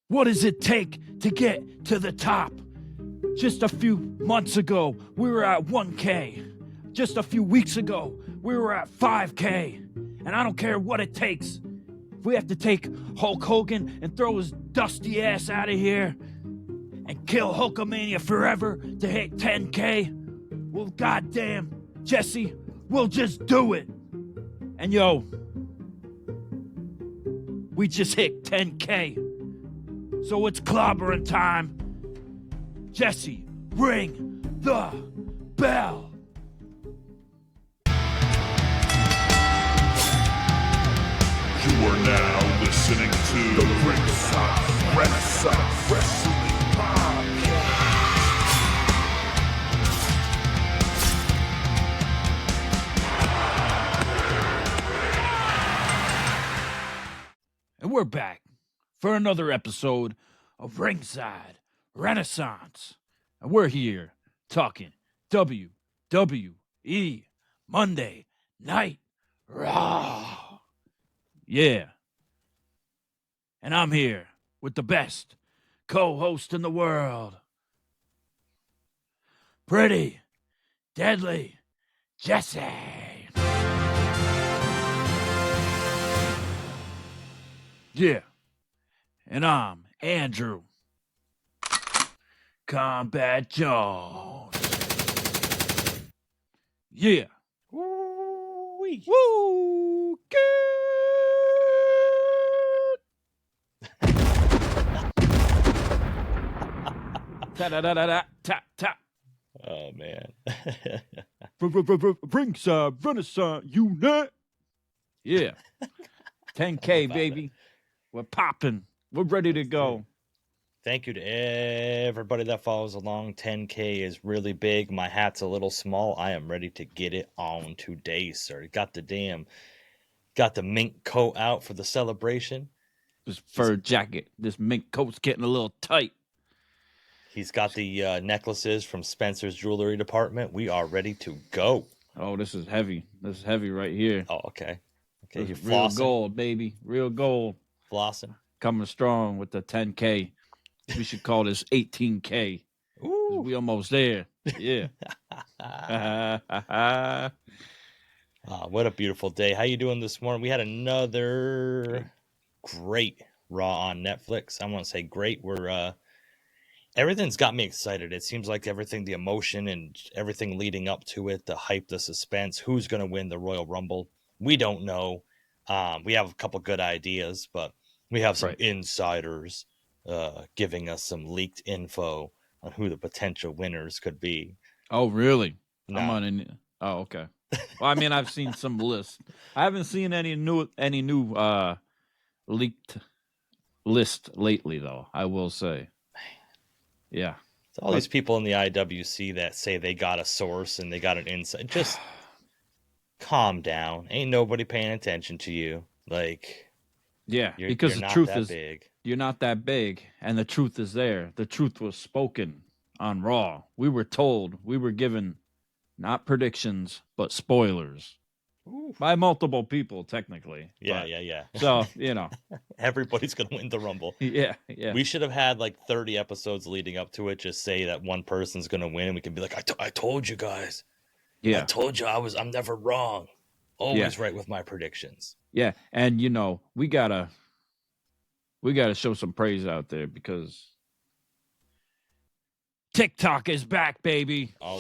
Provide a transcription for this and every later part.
What does it take to get to the top? Just a few months ago, we were at 1K. Just a few weeks ago, we were at 5K. And I don't care what it takes. If we have to take Hulk Hogan and throw his dusty ass out of here and kill Hulkamania forever to hit 10K, well, goddamn, Jesse, we'll just do it. And yo, we just hit 10K. So it's clobbering time. Jesse, ring the bell. You are now listening to the Ringside Wrestling Podcast. And we're back for another episode of Ringside Renaissance. And we're here talking WWE Monday Night Raw. Yeah. And I'm here with the best co-host in the world. Pretty Deadly Jesse. Yeah. And I'm Andrew Combat Jones. Yeah. Woo-wee. Woo! Good. Ta-da-da-da-da-ta-ta. Oh, man. Ringside Renaissance Unit. Yeah. 10K, baby. We're popping. We're ready to go. Thank you to everybody that follows along. 10K is really big. My hat's a little small. I am ready to get it on today, sir. Got the mink coat out for the celebration. This fur jacket, this mink coat's getting a little tight. He's got the necklaces from Spencer's Jewelry Department. We are ready to go. Oh, this is heavy. This is heavy right here. Oh, okay. Okay, you're real flossing. gold, baby. Real gold. Flossing. Coming strong with the 10K. We should call this 18K. Ooh. We almost there. Yeah. What a beautiful day. How you doing this morning? We had another great Raw on Netflix. I want to say great. Everything's got me excited. It seems like everything, the emotion and everything leading up to it, the hype, the suspense, who's going to win the Royal Rumble. We don't know. We have a couple good ideas, but we have some insiders giving us some leaked info on who the potential winners could be. Oh, really? No. Oh, okay. Well, I mean, I've seen some lists. I haven't seen any new leaked list lately, though, I will say. Yeah. It's all these people in the IWC that say they got a source and they got an insight. Just calm down. Ain't nobody paying attention to you. Like, yeah, because the truth is big. You're not that big, and the truth is there. The truth was spoken on Raw. We were told, we were given not predictions, but spoilers. Ooh. By multiple people, technically. Yeah. So, you know. Everybody's going to win the Rumble. Yeah. We should have had like 30 episodes leading up to it. Just say that one person's going to win, and we can be like, I told you guys. Yeah. I told you I'm never wrong. Always right with my predictions. Yeah, and you know, we gotta show some praise out there because TikTok is back, baby. Oh,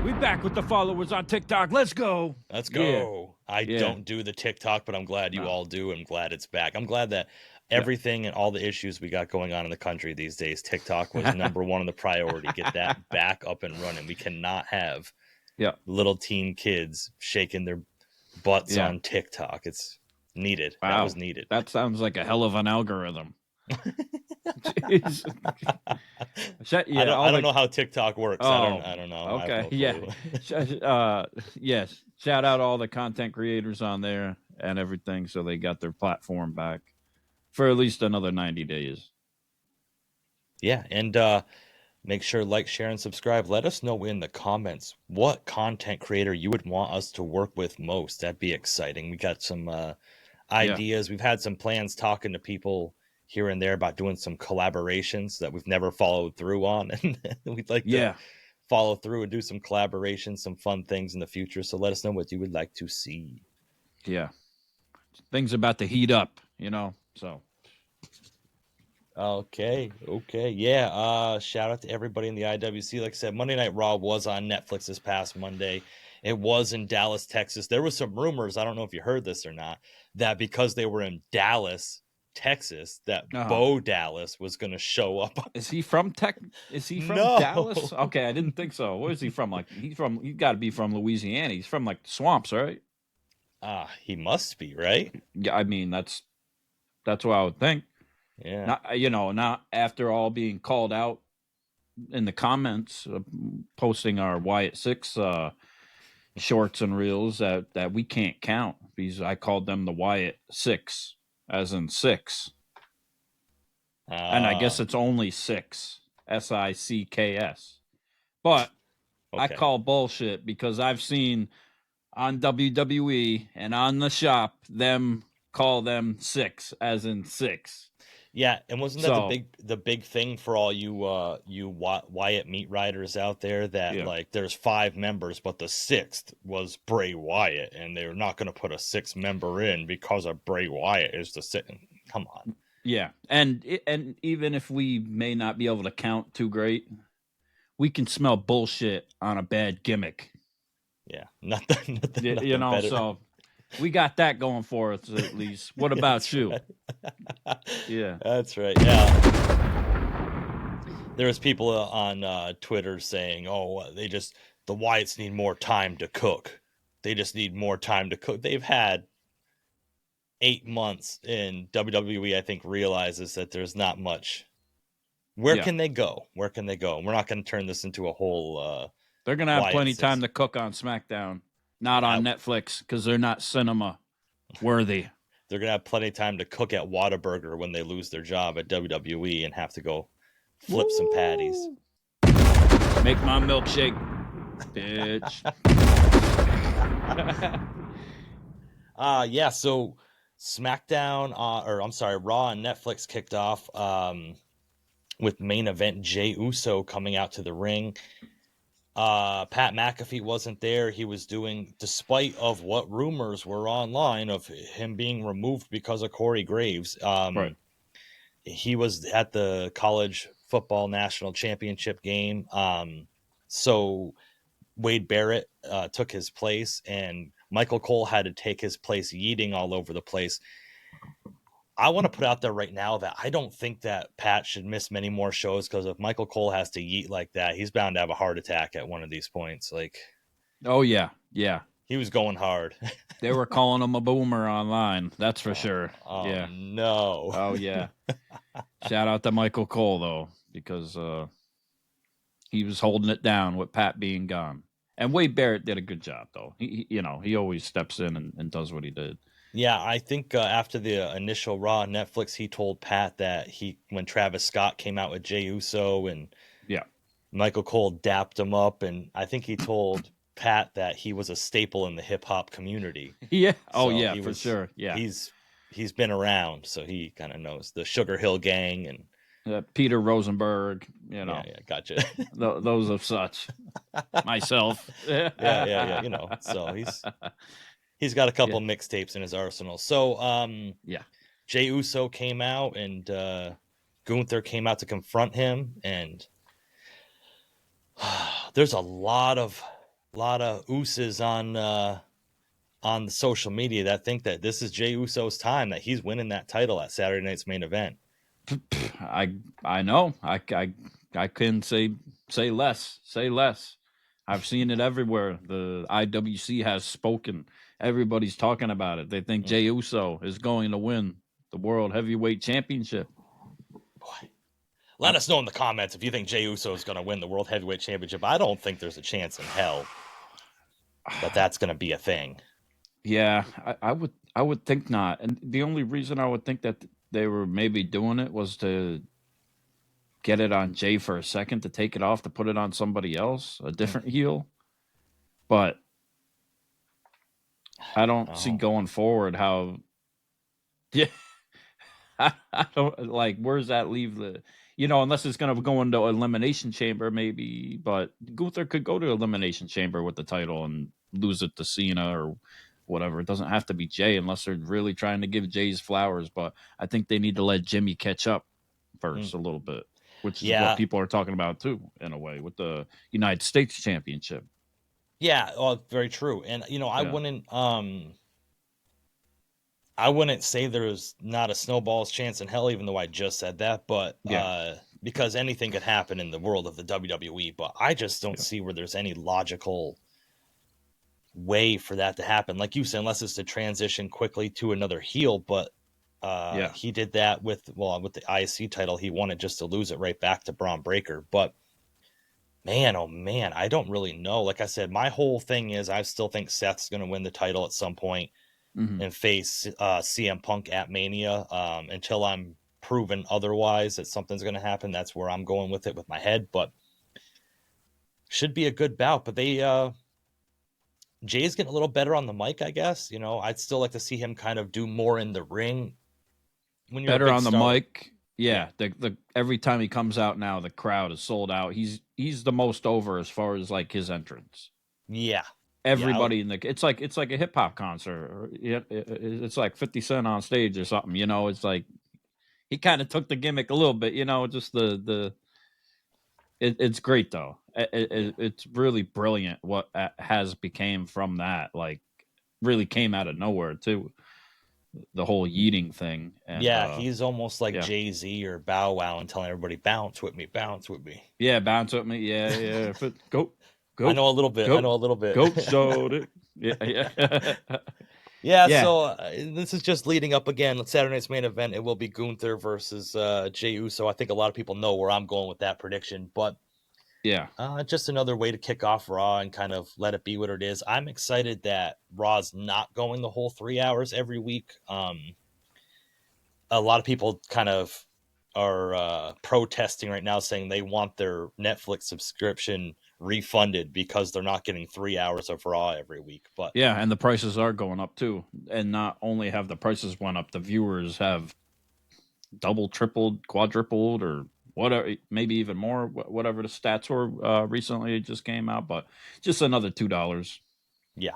we back with the followers on TikTok. Let's go. Let's go. Yeah. I don't do the TikTok, but I'm glad you all do. I'm glad it's back. I'm glad that everything and all the issues we got going on in the country these days, TikTok was number one on the priority. Get that back up and running. We cannot have little teen kids shaking their butts on TikTok. It's needed. Wow. That was needed. That sounds like a hell of an algorithm. I don't know how TikTok works. I don't know. Okay. Yes. Shout out all the content creators on there and everything. So they got their platform back for at least another 90 days. Yeah. And make sure like, share, and subscribe. Let us know in the comments what content creator you would want us to work with most. That'd be exciting. We got some ideas. We've had some plans talking to people here and there about doing some collaborations that we've never followed through on. And we'd like to follow through and do some collaborations, some fun things in the future. So let us know what you would like to see. Yeah. Things about to heat up, so. Okay. Yeah. Shout out to everybody in the IWC. Like I said, Monday Night Raw was on Netflix this past Monday. It was in Dallas, Texas. There was some rumors, I don't know if you heard this or not, that because they were in Dallas, Texas, that Bo Dallas was going to show up. Is he from Dallas? Okay, I didn't think so. Where is he from? Like he's got to be from Louisiana. He's from like the swamps, right? He must be, right? Yeah, I mean that's what I would think. Yeah. Not after all being called out in the comments, posting our Wyatt 6 shorts and reels that we can't count because I called them the Wyatt 6, as in 6. And I guess it's only 6, SICKS. But I call bullshit because I've seen on WWE and on the shop them call them 6, as in 6. Yeah, and wasn't that the big thing for all you Wyatt meat riders out there that like there's 5 members, but the 6th was Bray Wyatt, and they're not going to put a 6th member in because of Bray Wyatt is the 6th. Come on. Yeah, and even if we may not be able to count too great, we can smell bullshit on a bad gimmick. Yeah, nothing better. So. We got that going for us, at least. What about you? Right. Yeah. That's right. Yeah. There was people on Twitter saying, the Wyatts need more time to cook. They just need more time to cook. They've had 8 months, and WWE, I think, realizes that there's not much. Where can they go? We're not going to turn this into a whole... They're going to have plenty of time to cook on SmackDown. Not on Netflix, because they're not cinema worthy. They're going to have plenty of time to cook at Whataburger when they lose their job at WWE and have to go flip some patties. Make my milkshake, bitch. Yeah, so SmackDown, Raw and Netflix kicked off with main event Jey Uso coming out to the ring. Pat McAfee wasn't there. He was doing, despite of what rumors were online of him being removed because of Corey Graves. Right. He was at the college football national championship game. So Wade Barrett took his place, and Michael Cole had to take his place, yeeting all over the place. I want to put out there right now that I don't think that Pat should miss many more shows, because if Michael Cole has to yeet like that, he's bound to have a heart attack at one of these points. Like, oh yeah, he was going hard. They were calling him a boomer online. That's for sure. Yeah. No. Oh yeah. Shout out to Michael Cole though, because he was holding it down with Pat being gone. And Wade Barrett did a good job though. He always steps in and does what he did. Yeah, I think after the initial Raw on Netflix, he told Pat that when Travis Scott came out with Jey Uso and Michael Cole dapped him up, and I think he told Pat that he was a staple in the hip hop community. Yeah. Oh yeah, for sure. Yeah. He's been around, so he kind of knows the Sugar Hill Gang and Peter Rosenberg. Yeah, gotcha. Those of such. Myself. Yeah. So he's got a couple mixtapes in his arsenal. So, Jey Uso came out, and Gunther came out to confront him, and there's a lot of Usos on the social media that think that this is Jey Uso's time, that he's winning that title at Saturday night's main event. I know. I couldn't say less. Say less. I've seen it everywhere. The IWC has spoken. Everybody's talking about it. They think Jey Uso is going to win the World Heavyweight Championship. Boy. Let us know in the comments if you think Jey Uso is going to win the World Heavyweight Championship. I don't think there's a chance in hell that that's going to be a thing. Yeah, I would think not. And the only reason I would think that they were maybe doing it was to get it on Jey for a second, to take it off, to put it on somebody else, a different heel. But I don't see going forward how Yeah. I don't like. Where's that leave the? Unless it's gonna go into Elimination Chamber, maybe. But Gunther could go to Elimination Chamber with the title and lose it to Cena or whatever. It doesn't have to be Jay unless they're really trying to give Jay's flowers. But I think they need to let Jimmy catch up first a little bit, which is what people are talking about too, in a way, with the United States Championship. Yeah, very true. And I wouldn't say there's not a snowball's chance in hell, even though I just said that, but because anything could happen in the world of the WWE, but I just don't see where there's any logical way for that to happen. Like you said, unless it's to transition quickly to another heel, but he did that with the IC title. He wanted just to lose it right back to Braun Breaker. But man, oh man, I don't really know. Like I said, my whole thing is I still think Seth's going to win the title at some point. And face CM Punk at Mania until I'm proven otherwise that something's going to happen. That's where I'm going with it with my head, but should be a good bout. But Jay's getting a little better on the mic, I guess. I'd still like to see him kind of do more in the ring. When you're better on the mic, the every time he comes out now, the crowd is sold out. He's the most over as far as like his entrance. Yeah. Everybody in the it's like a hip hop concert. It's like 50 Cent on stage or something. It's like he kind of took the gimmick a little bit. Just it's great though. It's really brilliant what has became from that. Like really came out of nowhere too. The whole yeeting thing. And, he's almost like Jay-Z or Bow Wow and telling everybody bounce with me, bounce with me. Yeah, bounce with me. Yeah. Go. I know a little bit. Go showed it. Yeah. So this is just leading up again. Saturday night's main event. It will be Gunther versus Jey Uso. I think a lot of people know where I'm going with that prediction, but just another way to kick off Raw and kind of let it be what it is. I'm excited that Raw's not going the whole 3 hours every week. A lot of people kind of are protesting right now, saying they want their Netflix subscription refunded because they're not getting 3 hours of Raw every week. But and the prices are going up too. And not only have the prices went up, the viewers have double, tripled, quadrupled, or whatever, maybe even more, whatever the stats were recently. It just came out, but just another $2. Yeah.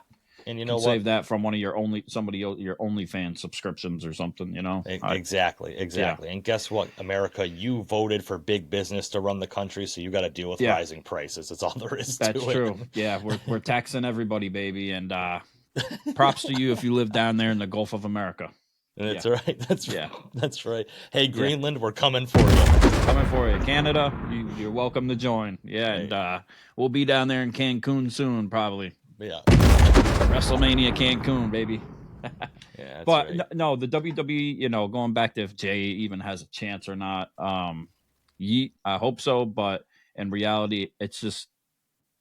And you know what? Save that from one of your your OnlyFans subscriptions or something, Exactly. Yeah. And guess what, America? You voted for big business to run the country, so you got to deal with rising prices. That's all there is to it. That's true. Yeah, we're taxing everybody, baby, and props to you if you live down there in the Gulf of America. That's right. That's right. Hey, Greenland, we're coming for you. Coming for you. Canada, you're welcome to join. Yeah, and we'll be down there in Cancun soon, probably. Yeah. WrestleMania Cancun, baby. Yeah, but right. No, the WWE, going back to if Jay even has a chance or not, I hope so, but in reality, it's just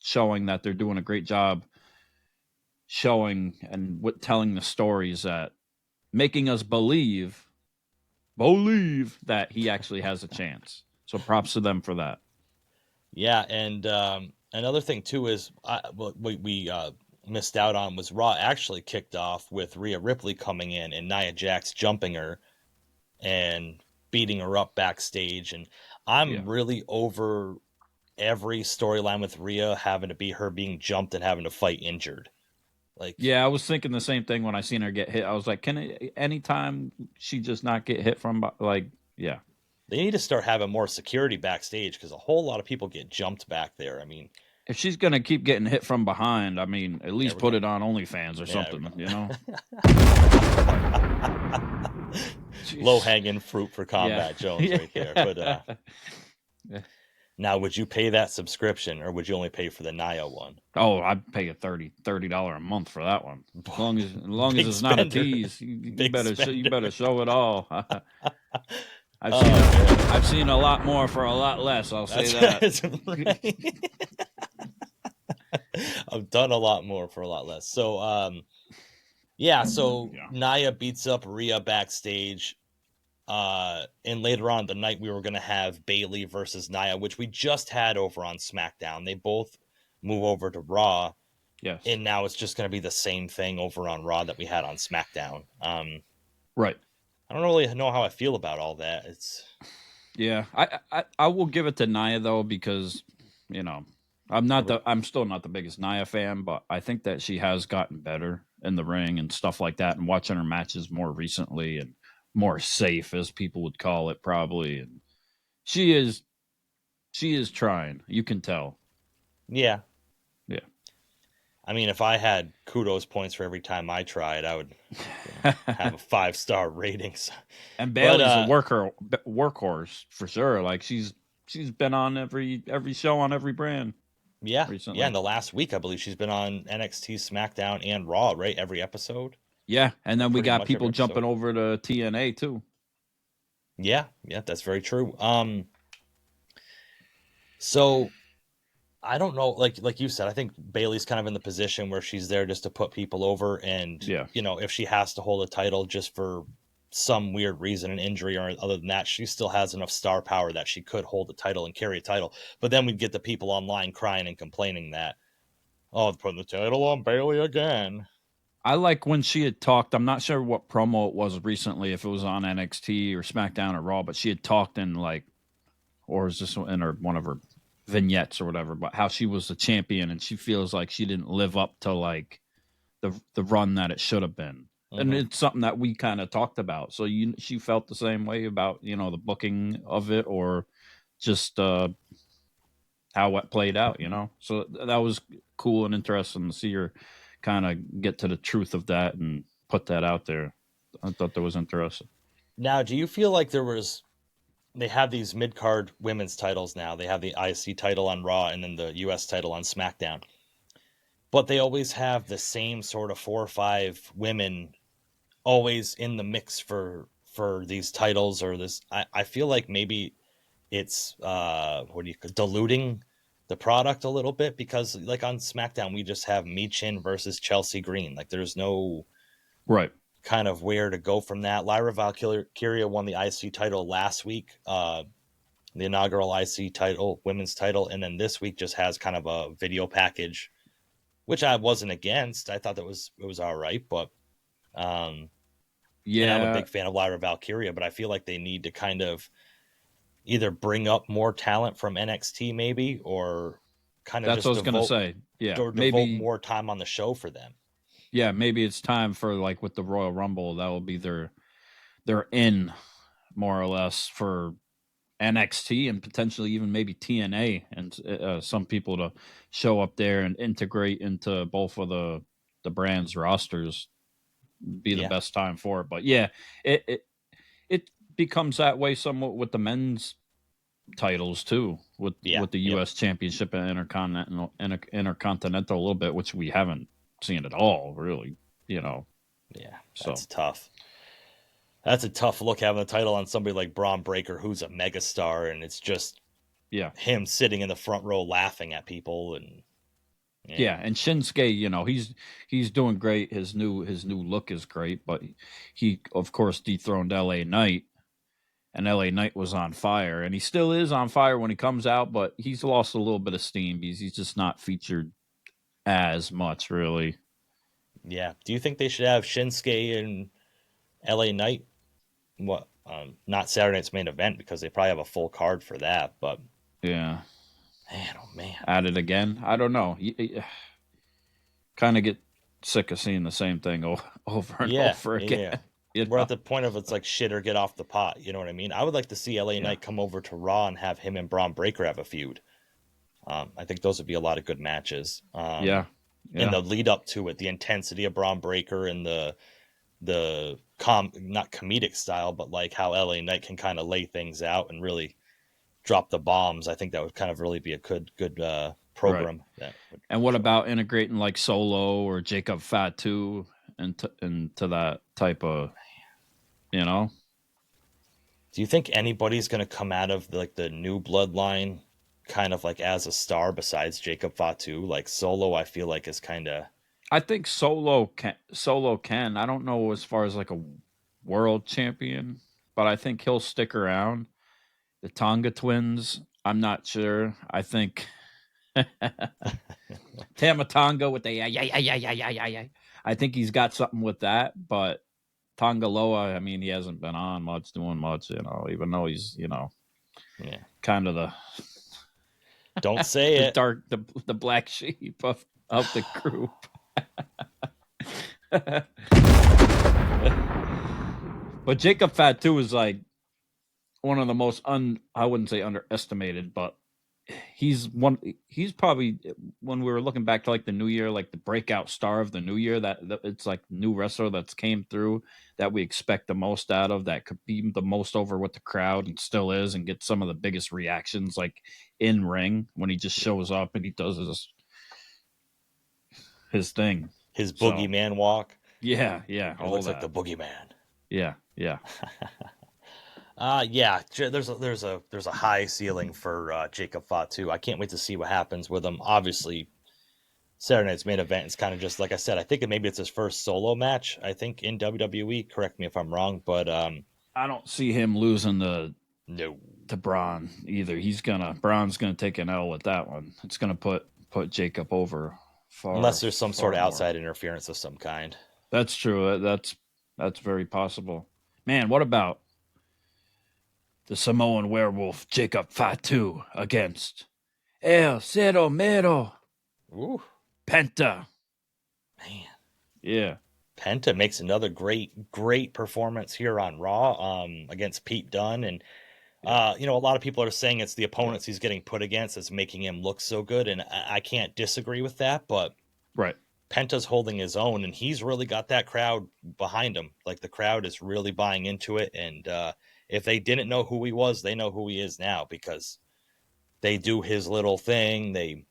showing that they're doing a great job showing and telling the stories that making us believe that he actually has a chance. So props to them for that. Yeah, and another thing too is what we missed out on was Raw actually kicked off with Rhea Ripley coming in and Nia Jax jumping her and beating her up backstage. And I'm really over every storyline with Rhea having to be her being jumped and having to fight injured. I was thinking the same thing when I seen her get hit. I was like, anytime she just not get hit from They need to start having more security backstage because a whole lot of people get jumped back there. I mean, if she's going to keep getting hit from behind, I mean, at least put it on OnlyFans or something, Low-hanging fruit for Combat Jones right there. But now, would you pay that subscription or would you only pay for the Nia one? Oh, I'd pay a $30 a month for that one. As long as it's not a tease, you better show it all. I've seen a lot more for a lot less. I'll say that. I've done a lot more for a lot less. So, Nia beats up Rhea backstage. And later on the night, we were going to have Bayley versus Nia, which we just had over on SmackDown. They both move over to Raw. Yes. And now it's just going to be the same thing over on Raw that we had on SmackDown. Right. I don't really know how I feel about all that. It's Yeah, I will give it to Nia though, because I'm still not the biggest Nia fan, but I think that she has gotten better in the ring and stuff like that, and watching her matches more recently and more safe, as people would call it, probably. And she is trying. You can tell. yeah. Yeah. I mean, if I had kudos points for every time I tried, I would have a 5-star ratings. And But Bailey's a workhorse for sure. Like she's been on every show on every brand recently. yeah. In the last week, I believe she's been on NXT, SmackDown, and Raw, right? Every episode. Yeah, and Or then we pretty got much every people jumping episode. over to TNA too. Yeah, that's very true. So I don't know, like you said, I think Bailey's kind of in the position where she's there just to put people over, and Yeah. if she has to hold a title just for some weird reason, an injury or other than that, she still has enough star power that she could hold a title and carry a title. But then we'd get the people online crying and complaining that, oh, putting the title on Bailey again. I like when she had talked. I'm not sure what promo it was recently, if it was on NXT or SmackDown or Raw, but she had talked in or is this in one of her vignettes or whatever, but how she was the champion and she feels like she didn't live up to like the run that it should have been. And it's something that we kind of talked about. So she felt the same way about the booking of it, or just how it played out. So that was cool and interesting to see her kind of get to the truth of that and put that out there. I thought that was interesting. Now, do you feel like they have these mid-card women's titles now? They have the IC title on Raw and then the US title on SmackDown. But they always have the same sort of 4 or 5 women always in the mix for these titles, or this. I feel like maybe it's diluting the product a little bit, because like on SmackDown we just have Michin versus Chelsea Green. Like there's no Right. kind of where to go from that. Lyra Valkyria won the IC title last week, the inaugural IC title, women's title, and then this week just has kind of a video package, which I wasn't against. I thought it was all right, but and I'm a big fan of Lyra Valkyria, but I feel like they need to kind of either bring up more talent from NXT maybe, or kind of That's what I was going to say. Yeah, or devote more time on the show for them. Yeah, maybe it's time for, like, with the Royal Rumble, that will be their in, more or less, for NXT and potentially even maybe TNA, and some people to show up there and integrate into both of the brand's rosters. Be the best time for it. But yeah, it becomes that way somewhat with the men's titles too, with the US Championship and Intercontinental a little bit, which we haven't seen at all, really. Yeah, that's tough. That's a tough look, having the title on somebody like Braun Breaker, who's a megastar, and it's just him sitting in the front row laughing at people. And and Shinsuke, he's doing great. His new look is great, but he of course dethroned LA Knight, and LA Knight was on fire, and he still is on fire when he comes out, but he's lost a little bit of steam. He's just not featured as much, really. Yeah. Do you think they should have Shinsuke and LA Knight? What? Not Saturday night's main event, because they probably have a full card for that. But yeah, man, oh man, at it again. I don't know. Kind of get sick of seeing the same thing over and over again. Yeah. We're at the point of it's like shit or get off the pot. You know what I mean? I would like to see LA Knight come over to Raw and have him and Braun Breaker have a feud. I think those would be a lot of good matches. In the lead up to it, the intensity of Braun Breaker and the not comedic style, but like how LA Knight can kind of lay things out and really drop the bombs. I think that would kind of really be a good program. Right. And what about integrating like Solo or Jacob Fatu into that type of, Do you think anybody's going to come out of the new bloodline kind of like as a star besides Jacob Fatu? Like Solo, I feel like is kind of. I think Solo can. I don't know as far as like a world champion, but I think he'll stick around. The Tonga twins, I'm not sure. I think Tama Tonga with the yeah. I think he's got something with that, but Tongaloa, I mean, he hasn't been on much, doing much, even though he's, kind of the don't say the it. dark, the black sheep of the group. But Jacob Fatu is like one of the most I wouldn't say underestimated, but he's probably, when we were looking back to like the new year, like the breakout star of the new year, that it's like new wrestler that's came through that we expect the most out of, that could be the most over with the crowd and still is, and get some of the biggest reactions like in ring when he just shows up and he does his thing, his boogeyman walk. Yeah, it looks like the boogeyman. Yeah. There's a high ceiling for Jacob Fatu. I can't wait to see what happens with him. Obviously, Saturday night's main event is kind of just like I said. I think maybe it's his first solo match. I think in WWE. Correct me if I'm wrong, but I don't see him losing to Braun either. Braun's gonna take an L with that one. It's gonna put Jacob over far, unless there's some sort of outside more interference of some kind. That's true. That's very possible. Man, what about the Samoan werewolf Jacob Fatu against El Cero Mero Penta? Man. Yeah. Penta makes another great performance here on Raw against Pete Dunne. And, a lot of people are saying it's the opponents he's getting put against that's making him look so good. And I can't disagree with that, but right. Penta's holding his own, and he's really got that crowd behind him. Like, the crowd is really buying into it. And if they didn't know who he was, they know who he is now, because they do his little thing. They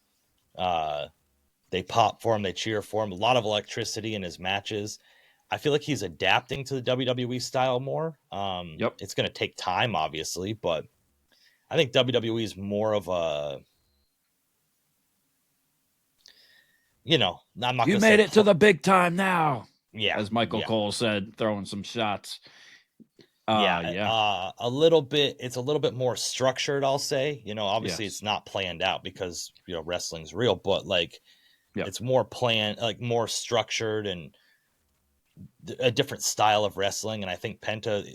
pop for him. They cheer for him. A lot of electricity in his matches. I feel like he's adapting to the WWE style more. It's going to take time, obviously, but I think WWE is more of a, I'm not. You made it to the big time now. Yeah, as Michael Cole said, throwing some shots. A little bit. It's a little bit more structured, I'll say. Obviously it's not planned out because wrestling's real, but like it's more planned, like more structured and a different style of wrestling. And I think Penta,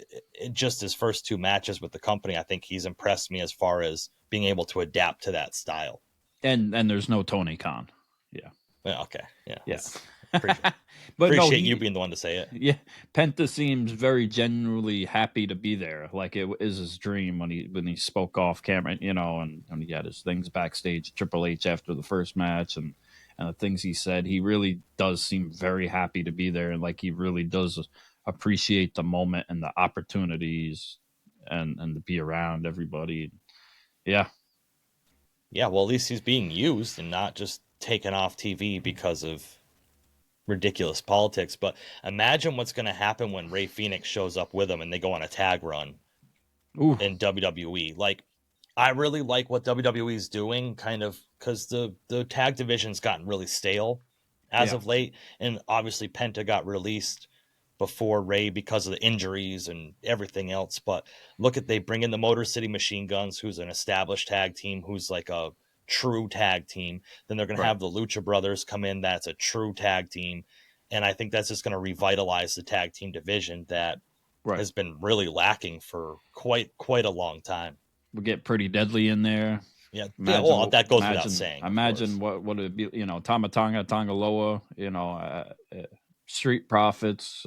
just his first two matches with the company, I think he's impressed me as far as being able to adapt to that style. And there's no Tony Khan. Yeah. Okay. Yeah. Yes. Appreciate you being the one to say it. Yeah, Penta seems very genuinely happy to be there. Like it is his dream when he spoke off camera, and he had his things backstage, Triple H after the first match, and the things he said. He really does seem very happy to be there, and like he really does appreciate the moment and the opportunities, and to be around everybody. Yeah. Yeah. Well, at least he's being used and not just taken off TV because of ridiculous politics. But imagine what's going to happen when Rey Fenix shows up with him and they go on a tag run in WWE. Like, I really like what WWE is doing, kind of, because the tag division's gotten really stale as of late, and obviously Penta got released before Rey because of the injuries and everything else. But they bring in the Motor City Machine Guns, who's an established tag team, who's like a true tag team. Then they're going to have the Lucha Brothers come in. That's a true tag team. And I think that's just going to revitalize the tag team division that has been really lacking for quite a long time. We'll get Pretty Deadly in there. Yeah. That goes without saying. Imagine what would it be, Tamatanga, Tongaloa, Street Profits.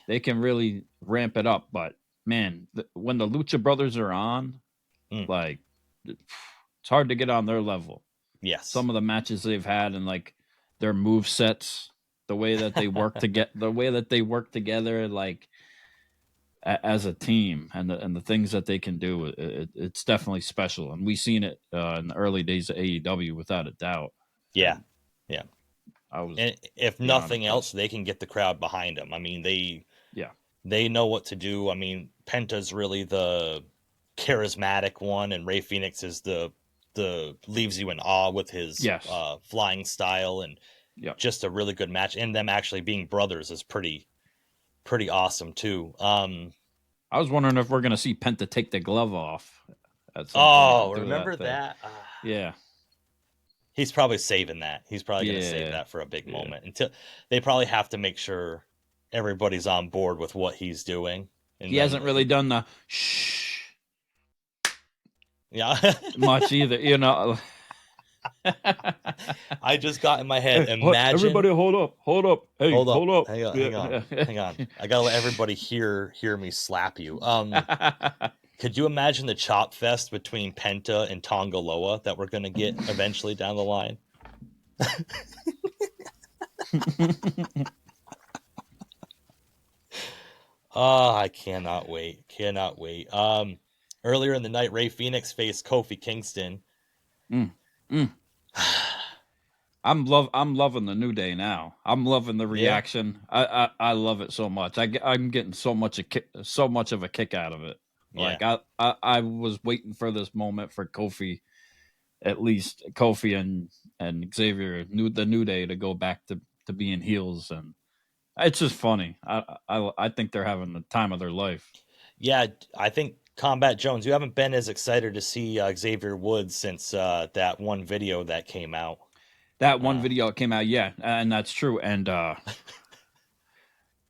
They can really ramp it up. But man, when the Lucha Brothers are on, like, it's hard to get on their level. Yes. Some of the matches they've had and like their move sets, the way that they work together, like as a team, and the things that they can do, it's definitely special. And we've seen it in the early days of AEW without a doubt. Yeah. And and if nothing else, they can get the crowd behind them. I mean, they know what to do. I mean, Penta's really the charismatic one, and Rey Fenix is the leaves you in awe with his flying style, and just a really good match. And them actually being brothers is pretty awesome too. I was wondering if we're gonna see Penta take the glove off at some point. Remember that? Yeah. He's probably saving that. He's probably going to save that for a big moment. Until they probably have to make sure everybody's on board with what he's doing. And he hasn't really done the shh yeah much either, you know. I just got in my head. Hey, Imagine everybody, hold up. Hey, hold hold up. hang on. I gotta let everybody hear me slap you. Could you imagine the chop fest between Penta and Tongaloa that we're gonna get eventually down the line? Oh, I cannot wait. Earlier in the night, Rey Fenix faced Kofi Kingston. I'm loving the New Day now. I'm loving the reaction. I love it so much. I'm getting so much of a kick out of it. Yeah. Like I was waiting for this moment for Kofi, at least Kofi and Xavier, the New Day, to go back to being heels, and it's just funny. I think they're having the time of their life. Yeah, I think Combat Jones, you haven't been as excited to see Xavier Woods since that one video that came out. That one video came out, yeah, and that's true. And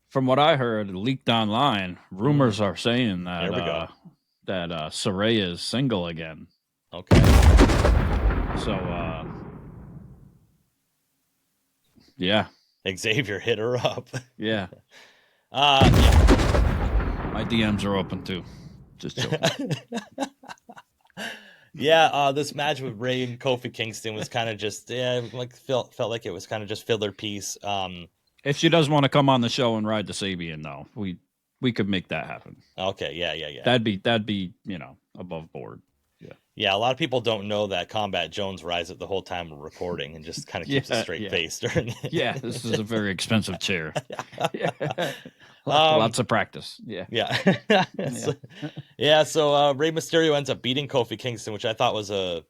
from what I heard, leaked online, rumors are saying that Here we go. that Saraya is single again. Okay. So, yeah. Xavier hit her up. Yeah. Yeah. My DMs are open too. Just joking. Yeah, this match with Rey and Kofi Kingston was kind of just felt like it was kind of just filler piece. If she does want to come on the show and ride the Sabian, though, we could make that happen. Okay, yeah. That'd be above board. Yeah, a lot of people don't know that Combat Jones rides it the whole time we're recording and just kind of keeps a straight face during it. Yeah, this is a very expensive chair. Lots of practice. Yeah. So Rey Mysterio ends up beating Kofi Kingston, which I thought was a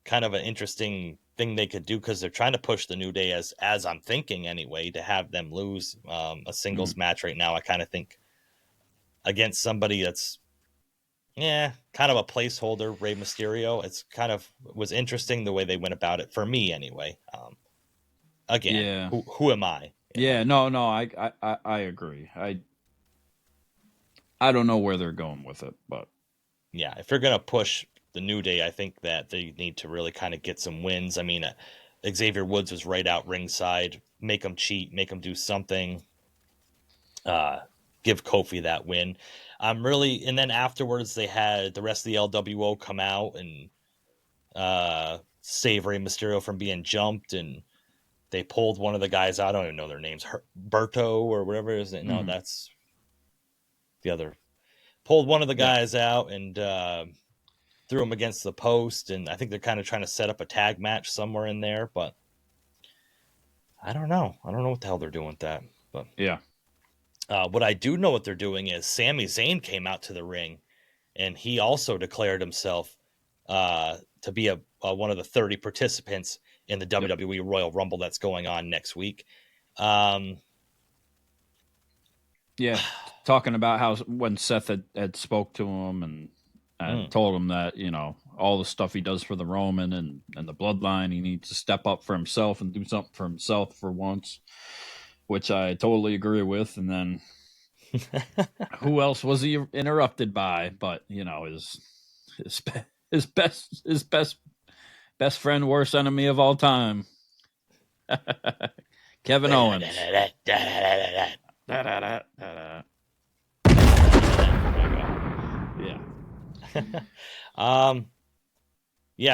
kind of an interesting thing they could do, because they're trying to push the New Day, as I'm thinking anyway, to have them lose a singles match right now. I kind of think against somebody that's kind of a placeholder, Rey Mysterio. It's kind of was interesting the way they went about it, for me anyway. Who am I? Yeah, no, I agree. I don't know where they're going with it, but yeah, if you're gonna push the New Day, I think that they need to really kind of get some wins. I mean, Xavier Woods was right out ringside. Make them cheat, make them do something. Give Kofi that win. And then afterwards they had the rest of the LWO come out and save Rey Mysterio from being jumped, and they pulled one of the guys out. I don't even know their names. Berto or whatever it is. No, that's the other. Pulled one of the guys out and threw him against the post, and I think they're kind of trying to set up a tag match somewhere in there, but I don't know. I don't know what the hell they're doing with that. But yeah. What I do know what they're doing is Sami Zayn came out to the ring, and he also declared himself to be one of the 30 participants in the WWE Royal Rumble that's going on next week. Talking about how when Seth had spoke to him and told him that, all the stuff he does for the Roman and the bloodline, he needs to step up for himself and do something for himself for once, which I totally agree with. And then who else was he interrupted by? But his best friend, worst enemy of all time, Kevin Owens.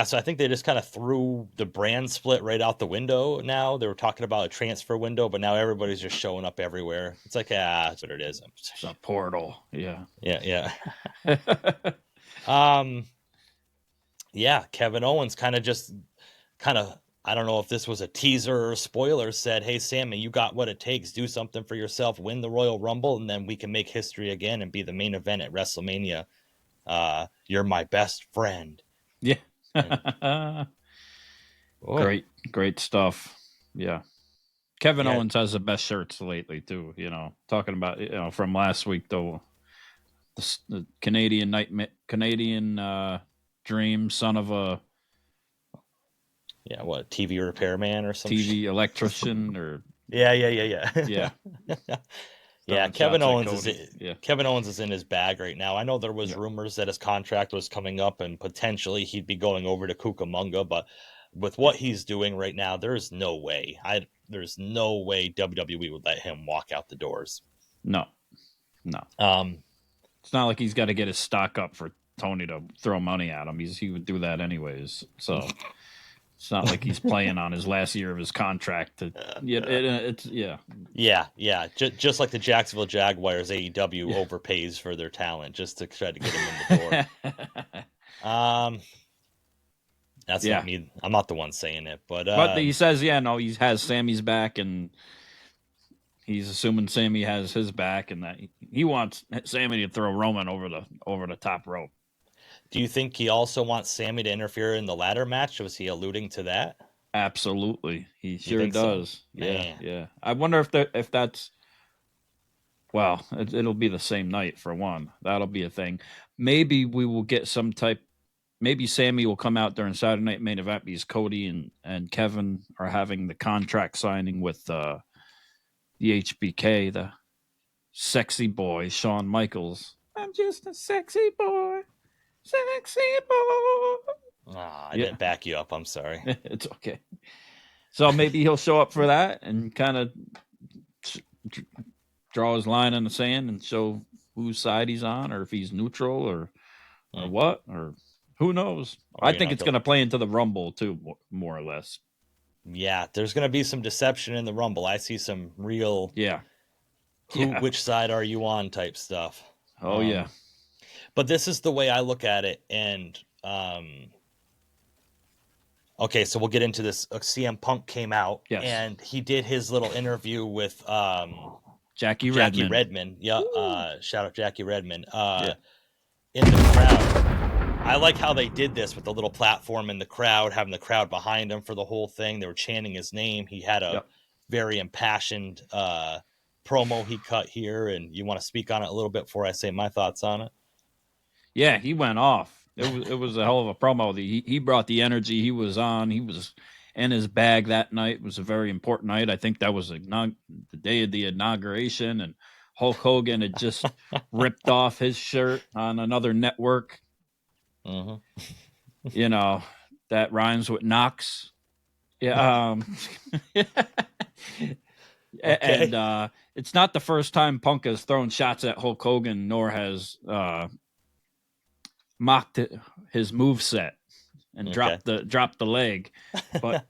So I think they just kind of threw the brand split right out the window now. They were talking about a transfer window, but now everybody's just showing up everywhere. It's like, that's what it is. It's a portal. Yeah. Kevin Owens kind of, I don't know if this was a teaser or a spoiler, said, hey, Sami, you got what it takes. Do something for yourself. Win the Royal Rumble, and then we can make history again and be the main event at WrestleMania. You're my best friend. Yeah. Great stuff. Yeah. Kevin Owens has the best shirts lately, too. Talking about, from last week, though, the Canadian dream, son of a... TV repairman or something? TV electrician or... Yeah. Yeah, Kevin Owens is in his bag right now. I know there was rumors that his contract was coming up and potentially he'd be going over to Cucamonga, but with what he's doing right now, there's no way WWE would let him walk out the doors. No. It's not like he's got to get his stock up for Tony to throw money at him. He would do that anyways. So it's not like he's playing on his last year of his contract. Just like the Jacksonville Jaguars, AEW overpays for their talent just to try to get him in the door. That's not me. I'm not the one saying it, but he says, he has Sammy's back, and he's assuming Sami has his back, and that he wants Sami to throw Roman over the top rope. Do you think he also wants Sami to interfere in the ladder match? Was he alluding to that? Absolutely, he sure does. So? Yeah. I wonder if that's. Well, it'll be the same night for one. That'll be a thing. Maybe we will get some type. Maybe Sami will come out during Saturday Night Main Event because Cody and Kevin are having the contract signing with the HBK, the sexy boy, Shawn Michaels. I'm just a sexy boy. Sexy boy. I didn't back you up. I'm sorry. It's okay. So maybe he'll show up for that and kind of draw his line in the sand and show whose side he's on, or if he's neutral or what, or who knows. I think it's going to play into the Rumble too, more or less. Yeah, there's going to be some deception in the Rumble. I see some real which side are you on type stuff. Oh, yeah. But this is the way I look at it. And, okay, so we'll get into this. CM Punk came out, and he did his little interview with Jackie Redmond. Yeah, shout out Jackie Redmond. In the crowd. I like how they did this with the little platform in the crowd, having the crowd behind him for the whole thing. They were chanting his name. He had a very impassioned promo he cut here, and you want to speak on it a little bit before I say my thoughts on it? Yeah, he went off. It was a hell of a promo. He brought the energy. He was on. He was in his bag that night. It was a very important night. I think that was the day of the inauguration, and Hulk Hogan had just ripped off his shirt on another network. You know, that rhymes with Knox. Yeah. And it's not the first time Punk has thrown shots at Hulk Hogan, nor has mocked his moveset and dropped the leg. But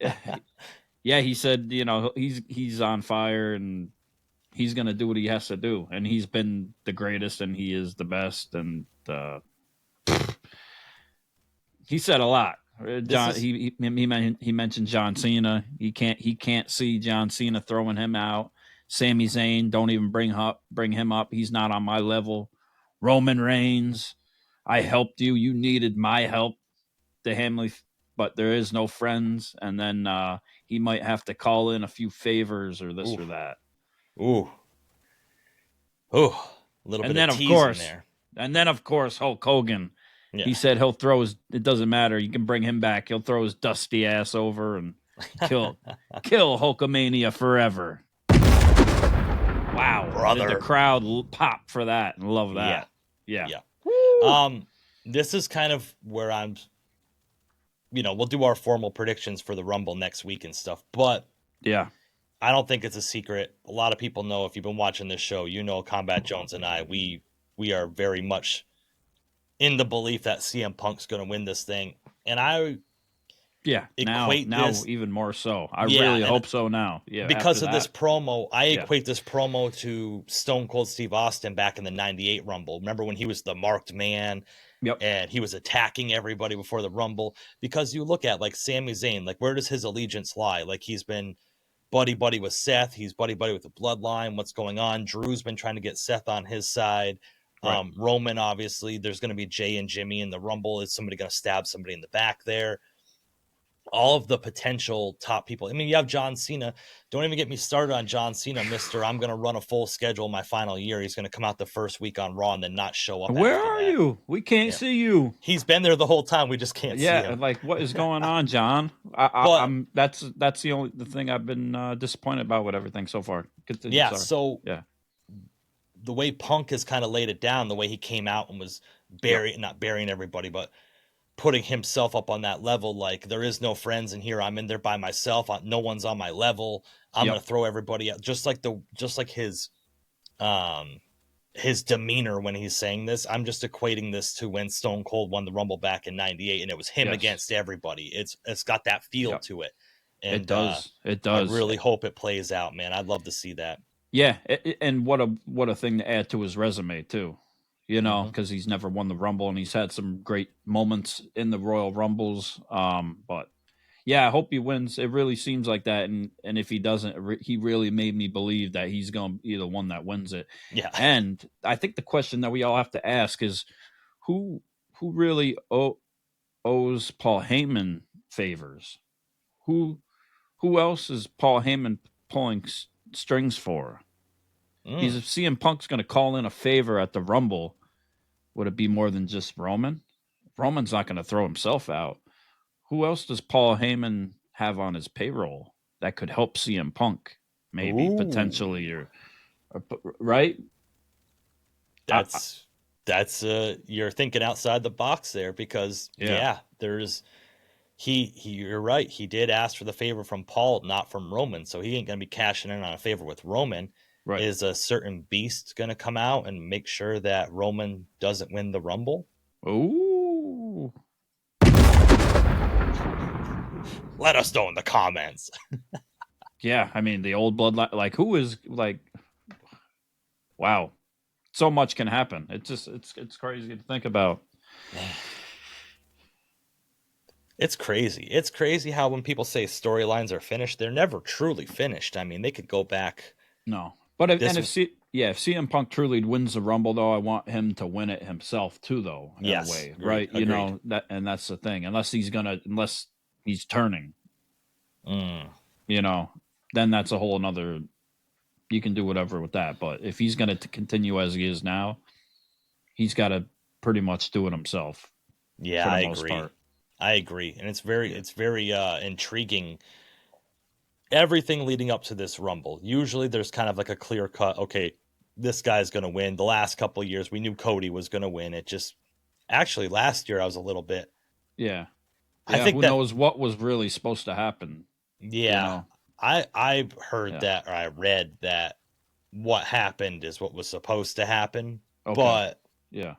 he said, he's on fire and he's going to do what he has to do. And he's been the greatest and he is the best. And he said a lot. He mentioned John Cena. He can't see John Cena throwing him out. Sami Zayn, don't even bring him up. He's not on my level. Roman Reigns, I helped you. You needed my help. The Hamley, but there is no friends. And then he might have to call in a few favors or this or that. A little bit of teasing there. And then of course Hulk Hogan. Yeah. He said he'll throw it doesn't matter. You can bring him back. He'll throw his dusty ass over and kill Hulkamania forever. Wow. Brother. The crowd pop for that and love that. Yeah. This is kind of where I'm, we'll do our formal predictions for the Rumble next week and stuff, but I don't think it's a secret. A lot of people know, if you've been watching this show, Combat Jones and I, we are very much in the belief that CM Punk's going to win this thing. And I now even more so. I really hope so now. Yeah, because of this promo, I equate this promo to Stone Cold Steve Austin back in the 98 Rumble. Remember when he was the marked man and he was attacking everybody before the Rumble? Because you look at like Sami Zayn, like where does his allegiance lie? Like he's been buddy with Seth. He's buddy with the Bloodline. What's going on? Drew's been trying to get Seth on his side. Right. Roman, obviously, there's going to be Jay and Jimmy in the Rumble. Is somebody going to stab somebody in the back there? All of the potential top people. I mean, you have John Cena. Don't even get me started on John Cena, Mr. I'm going to run a full schedule my final year. He's going to come out the first week on Raw and then not show up. Where are you? We can't see you. He's been there the whole time. We just can't see him. Yeah, like what is going on, John? That's the thing I've been disappointed about with everything so far. way Punk has kind of laid it down, the way he came out and was not burying everybody, but putting himself up on that level, like there is no friends in here. I'm in there by myself. No one's on my level. I'm gonna throw everybody out. Just like his demeanor when he's saying this. I'm just equating this to when Stone Cold won the Rumble back in '98, and it was him against everybody. It's got that feel to it. And it does. It does. I really hope it plays out, man. I'd love to see that. Yeah, and what a thing to add to his resume too. You know, because he's never won the Rumble, and he's had some great moments in the Royal Rumbles. But yeah, I hope he wins. It really seems like that, and if he doesn't, he really made me believe that he's going to be the one that wins it. Yeah, and I think the question that we all have to ask is, who really owes Paul Heyman favors? Who else is Paul Heyman pulling strings for? He's if CM Punk's going to call in a favor at the Rumble, would it be more than just Roman? Roman's not going to throw himself out. Who else does Paul Heyman have on his payroll that could help CM Punk? Maybe potentially, or right? That's you're thinking outside the box there, because there's you're right. He did ask for the favor from Paul, not from Roman, so he ain't going to be cashing in on a favor with Roman. Right. Is a certain beast going to come out and make sure that Roman doesn't win the Rumble? Ooh. Let us know in the comments. Yeah, I mean, the old bloodline, like, who is, like, wow. So much can happen. It's crazy to think about. It's crazy. It's crazy how when people say storylines are finished, they're never truly finished. I mean, they could go back. No. But if CM Punk truly wins the Rumble, though, I want him to win it himself too, though. In a way, right? Agreed. You know that's the thing. Unless he's turning, you know, then that's a whole another. You can do whatever with that, but if he's gonna continue as he is now, he's got to pretty much do it himself. Yeah, I agree. I agree, and it's very intriguing. Everything leading up to this Rumble, usually there's kind of like a clear cut, okay, this guy's going to win. The last couple of years, we knew Cody was going to win. It just, actually, last year I was a little bit. Yeah. I think who knows what was really supposed to happen. Yeah. You know? I heard that, or I read that what happened is what was supposed to happen. Okay. But, yeah,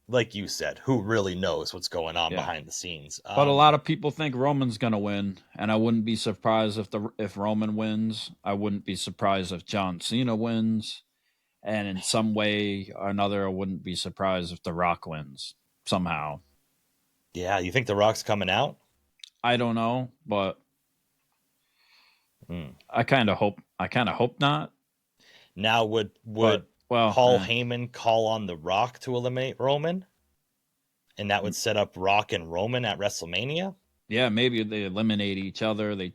like you said, who really knows what's going on behind the scenes? But a lot of people think Roman's going to win, and I wouldn't be surprised if Roman wins. I wouldn't be surprised if John Cena wins, and in some way or another, I wouldn't be surprised if The Rock wins somehow. Yeah, you think The Rock's coming out? I don't know, but I kind of hope not. Now, would Paul Heyman call on The Rock to eliminate Roman? And that would set up Rock and Roman at WrestleMania? Yeah, maybe they eliminate each other. They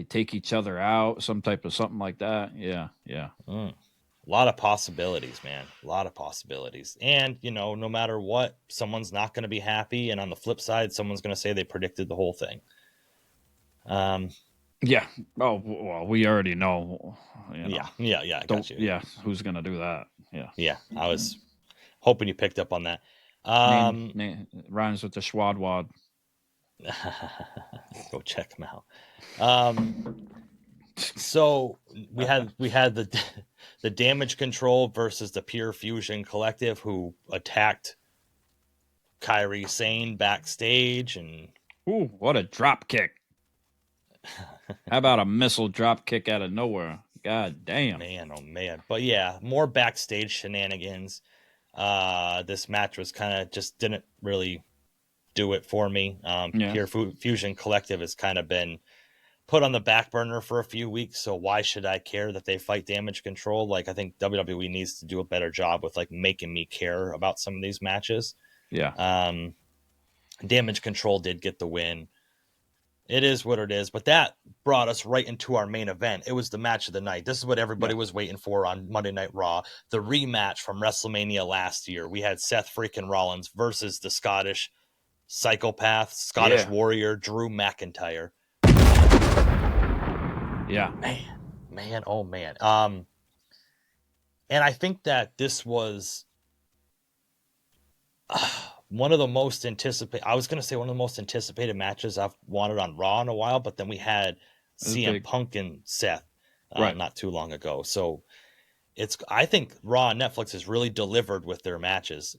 take each other out, something like that. Yeah. A lot of possibilities, man. A lot of possibilities. And, you know, no matter what, someone's not going to be happy. And on the flip side, someone's going to say they predicted the whole thing. Yeah. Oh, well, we already know. You know. Yeah. I got you. Yeah. Who's going to do that? Yeah. Yeah. I was hoping you picked up on that. Rhymes with the Schwadwad. Go check them out. So we had the Damage Control versus the Pure Fusion Collective, who attacked Kairi Sane backstage, and ooh, what a drop kick! How about a missile drop kick out of nowhere? God damn, man, oh man! But yeah, more backstage shenanigans. This match was kind of just didn't really do it for me. Pure Fusion Collective has kind of been put on the back burner for a few weeks, so why should I care that they fight Damage Control? Like, I think WWE needs to do a better job with like making me care about some of these matches. Yeah. Damage Control did get the win. It is what it is, but that brought us right into our main event. It was the match of the night. This is what everybody was waiting for on Monday Night Raw. The rematch from WrestleMania last year. We had Seth freaking Rollins versus the Scottish psychopath, Scottish warrior, Drew McIntyre. Yeah. Man, oh man. And I think that this was one of the most anticipated. I was going to say one of the most anticipated matches I've wanted on Raw in a while, but then we had CM Punk and Seth not too long ago. So I think Raw and Netflix has really delivered with their matches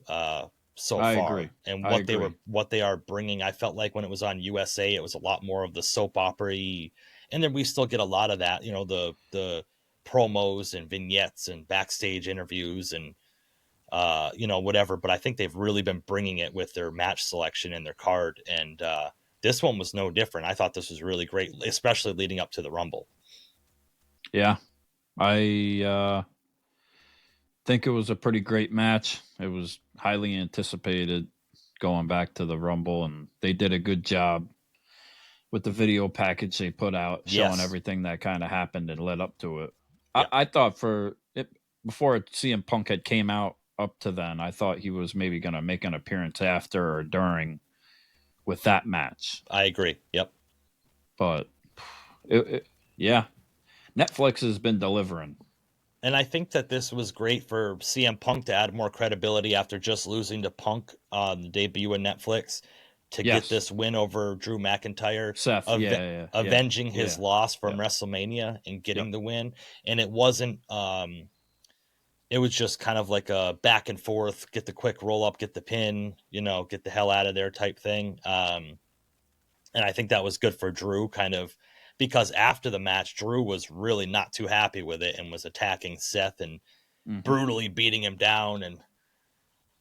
so I far, agree. and I what they are bringing. I felt like when it was on USA, it was a lot more of the soap opera-y, and then we still get a lot of that, the promos and vignettes and backstage interviews and whatever. But I think they've really been bringing it with their match selection and their card, and this one was no different. I thought this was really great, especially leading up to the Rumble. Yeah, I think it was a pretty great match. It was highly anticipated going back to the Rumble, and they did a good job with the video package they put out, showing everything that kind of happened and led up to it. Yep. I thought before CM Punk had came out up to then, I thought he was maybe going to make an appearance after or during with that match. I agree. Yep. But yeah, Netflix has been delivering. And I think that this was great for CM Punk to add more credibility after just losing to Punk on the debut of Netflix to get this win over Drew McIntyre, Seth, avenging his loss from WrestleMania and getting the win. And it wasn't, it was just kind of like a back and forth, get the quick roll up, get the pin, get the hell out of there type thing. And I think that was good for Drew, kind of, because after the match, Drew was really not too happy with it and was attacking Seth and brutally beating him down. And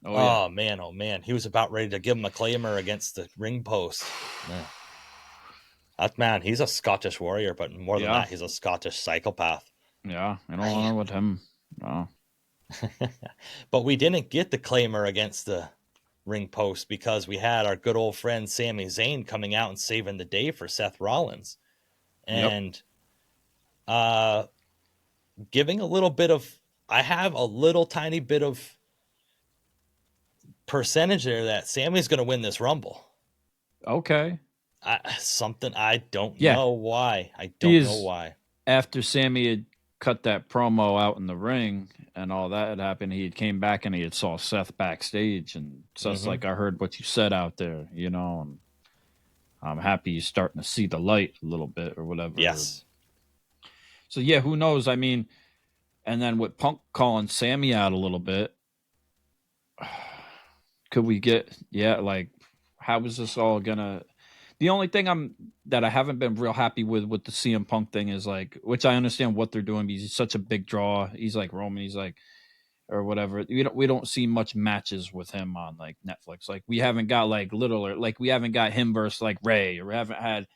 oh man, he was about ready to give him a claymore against the ring post. Man, he's a Scottish warrior, but more than that, he's a Scottish psychopath. Yeah, I don't know with him. No. But we didn't get the claymore against the ring post because we had our good old friend Sami Zayn coming out and saving the day for Seth Rollins. And giving a little bit of, I have a little tiny bit of percentage there that Sammy's going to win this Rumble. Okay. I don't know why. I don't know why. After Sami had cut that promo out in the ring and all that had happened, he had came back and he had saw Seth backstage, and Seth's like, I heard what you said out there, and I'm happy you're starting to see the light a little bit or whatever. Yes. So, yeah, who knows? I mean, and then with Punk calling Sami out a little bit, could we get, how is this all going to... The only thing that I haven't been real happy with the CM Punk thing is, which I understand what they're doing because he's such a big draw. He's like Roman. He's like... or whatever. We don't see much matches with him on Netflix. We haven't got we haven't got him versus Ray, or we haven't had.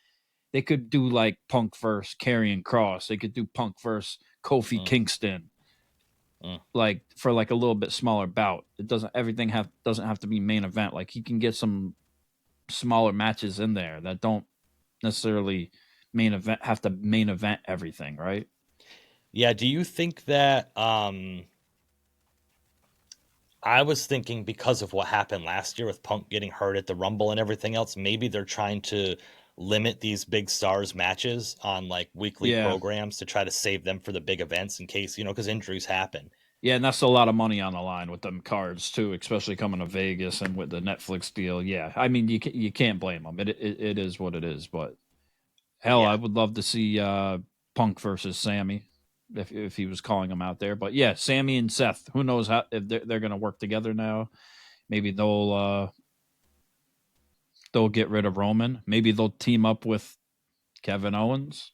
They could do Punk versus Karrion Kross. They could do Punk versus Kofi Kingston. For a little bit smaller bout. It doesn't have to be main event. He can get some smaller matches in there that don't necessarily have to main event everything, right? Yeah. Do you think that? I was thinking because of what happened last year with Punk getting hurt at the Rumble and everything else, maybe they're trying to limit these big stars matches on weekly programs to try to save them for the big events in case, because injuries happen. Yeah, and that's a lot of money on the line with them cards too, especially coming to Vegas and with the Netflix deal. Yeah, I mean you can't blame them. It is what it is. But hell, I would love to see Punk versus Sami if he was calling them out there. But yeah, Sami and Seth. Who knows if they're going to work together now? Maybe they'll get rid of Roman. Maybe they'll team up with Kevin Owens.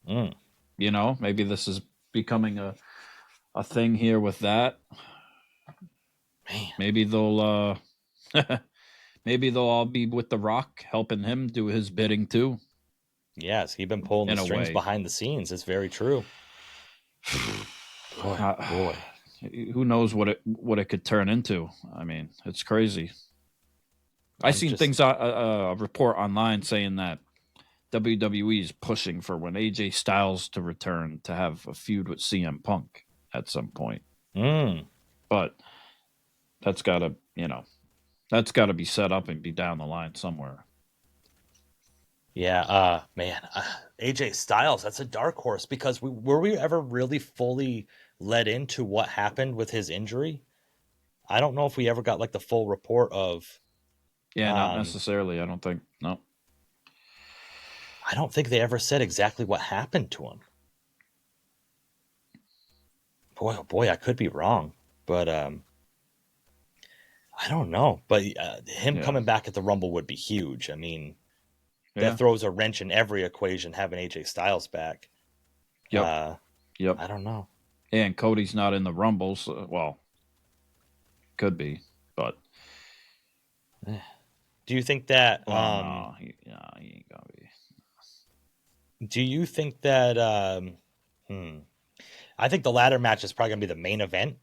Maybe this is becoming a thing here with that. Man. Maybe they'll maybe they'll all be with The Rock, helping him do his bidding too. Yes, he's been pulling the strings behind the scenes. It's very true. Boy. Who knows what it could turn into? I mean, it's crazy. I seen things a report online saying that WWE is pushing for when AJ Styles to return to have a feud with CM Punk at some point. But that's gotta be set up and be down the line somewhere. Yeah, man, AJ Styles, that's a dark horse because were we ever really fully led into what happened with his injury. I don't know if we ever got like the full report of. Yeah, not necessarily. I don't think. No. I don't think they ever said exactly what happened to him. Boy, oh boy, I could be wrong, but I don't know. But him coming back at the Rumble would be huge. I mean, that throws a wrench in every equation, having AJ Styles back. Yep. I don't know. And Cody's not in the Rumble, so, well, could be, but. Do you think that? No, he ain't gonna be. Do you think that? I think the ladder match is probably gonna be the main event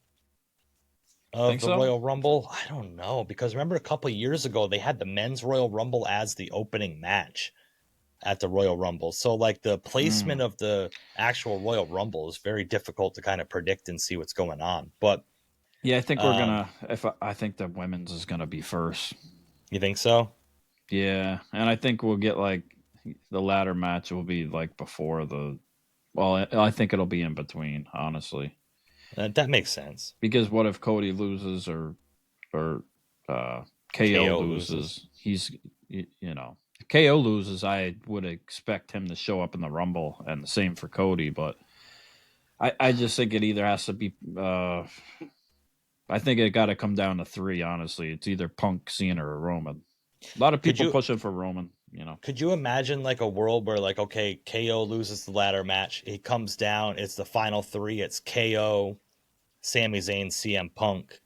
of the Royal Rumble. I don't know, because remember a couple of years ago they had the men's Royal Rumble as the opening match at the Royal Rumble. So like the placement of the actual Royal Rumble is very difficult to kind of predict and see what's going on. But yeah, I think we're gonna. I think the women's is gonna be first. You think so? Yeah, and I think we'll get like the ladder match will be like before the. Well, I think it'll be in between, honestly. That makes sense. Because what if Cody loses or KO loses? He's KO loses. I would expect him to show up in the Rumble, and the same for Cody. But I just think it either has to be. I think it got to come down to 3. Honestly, it's either Punk, Cena, or Roman. A lot of people pushing for Roman. Could you imagine like a world where like, okay, KO loses the ladder match, he comes down, it's the final 3, it's KO, Sami Zayn, CM Punk.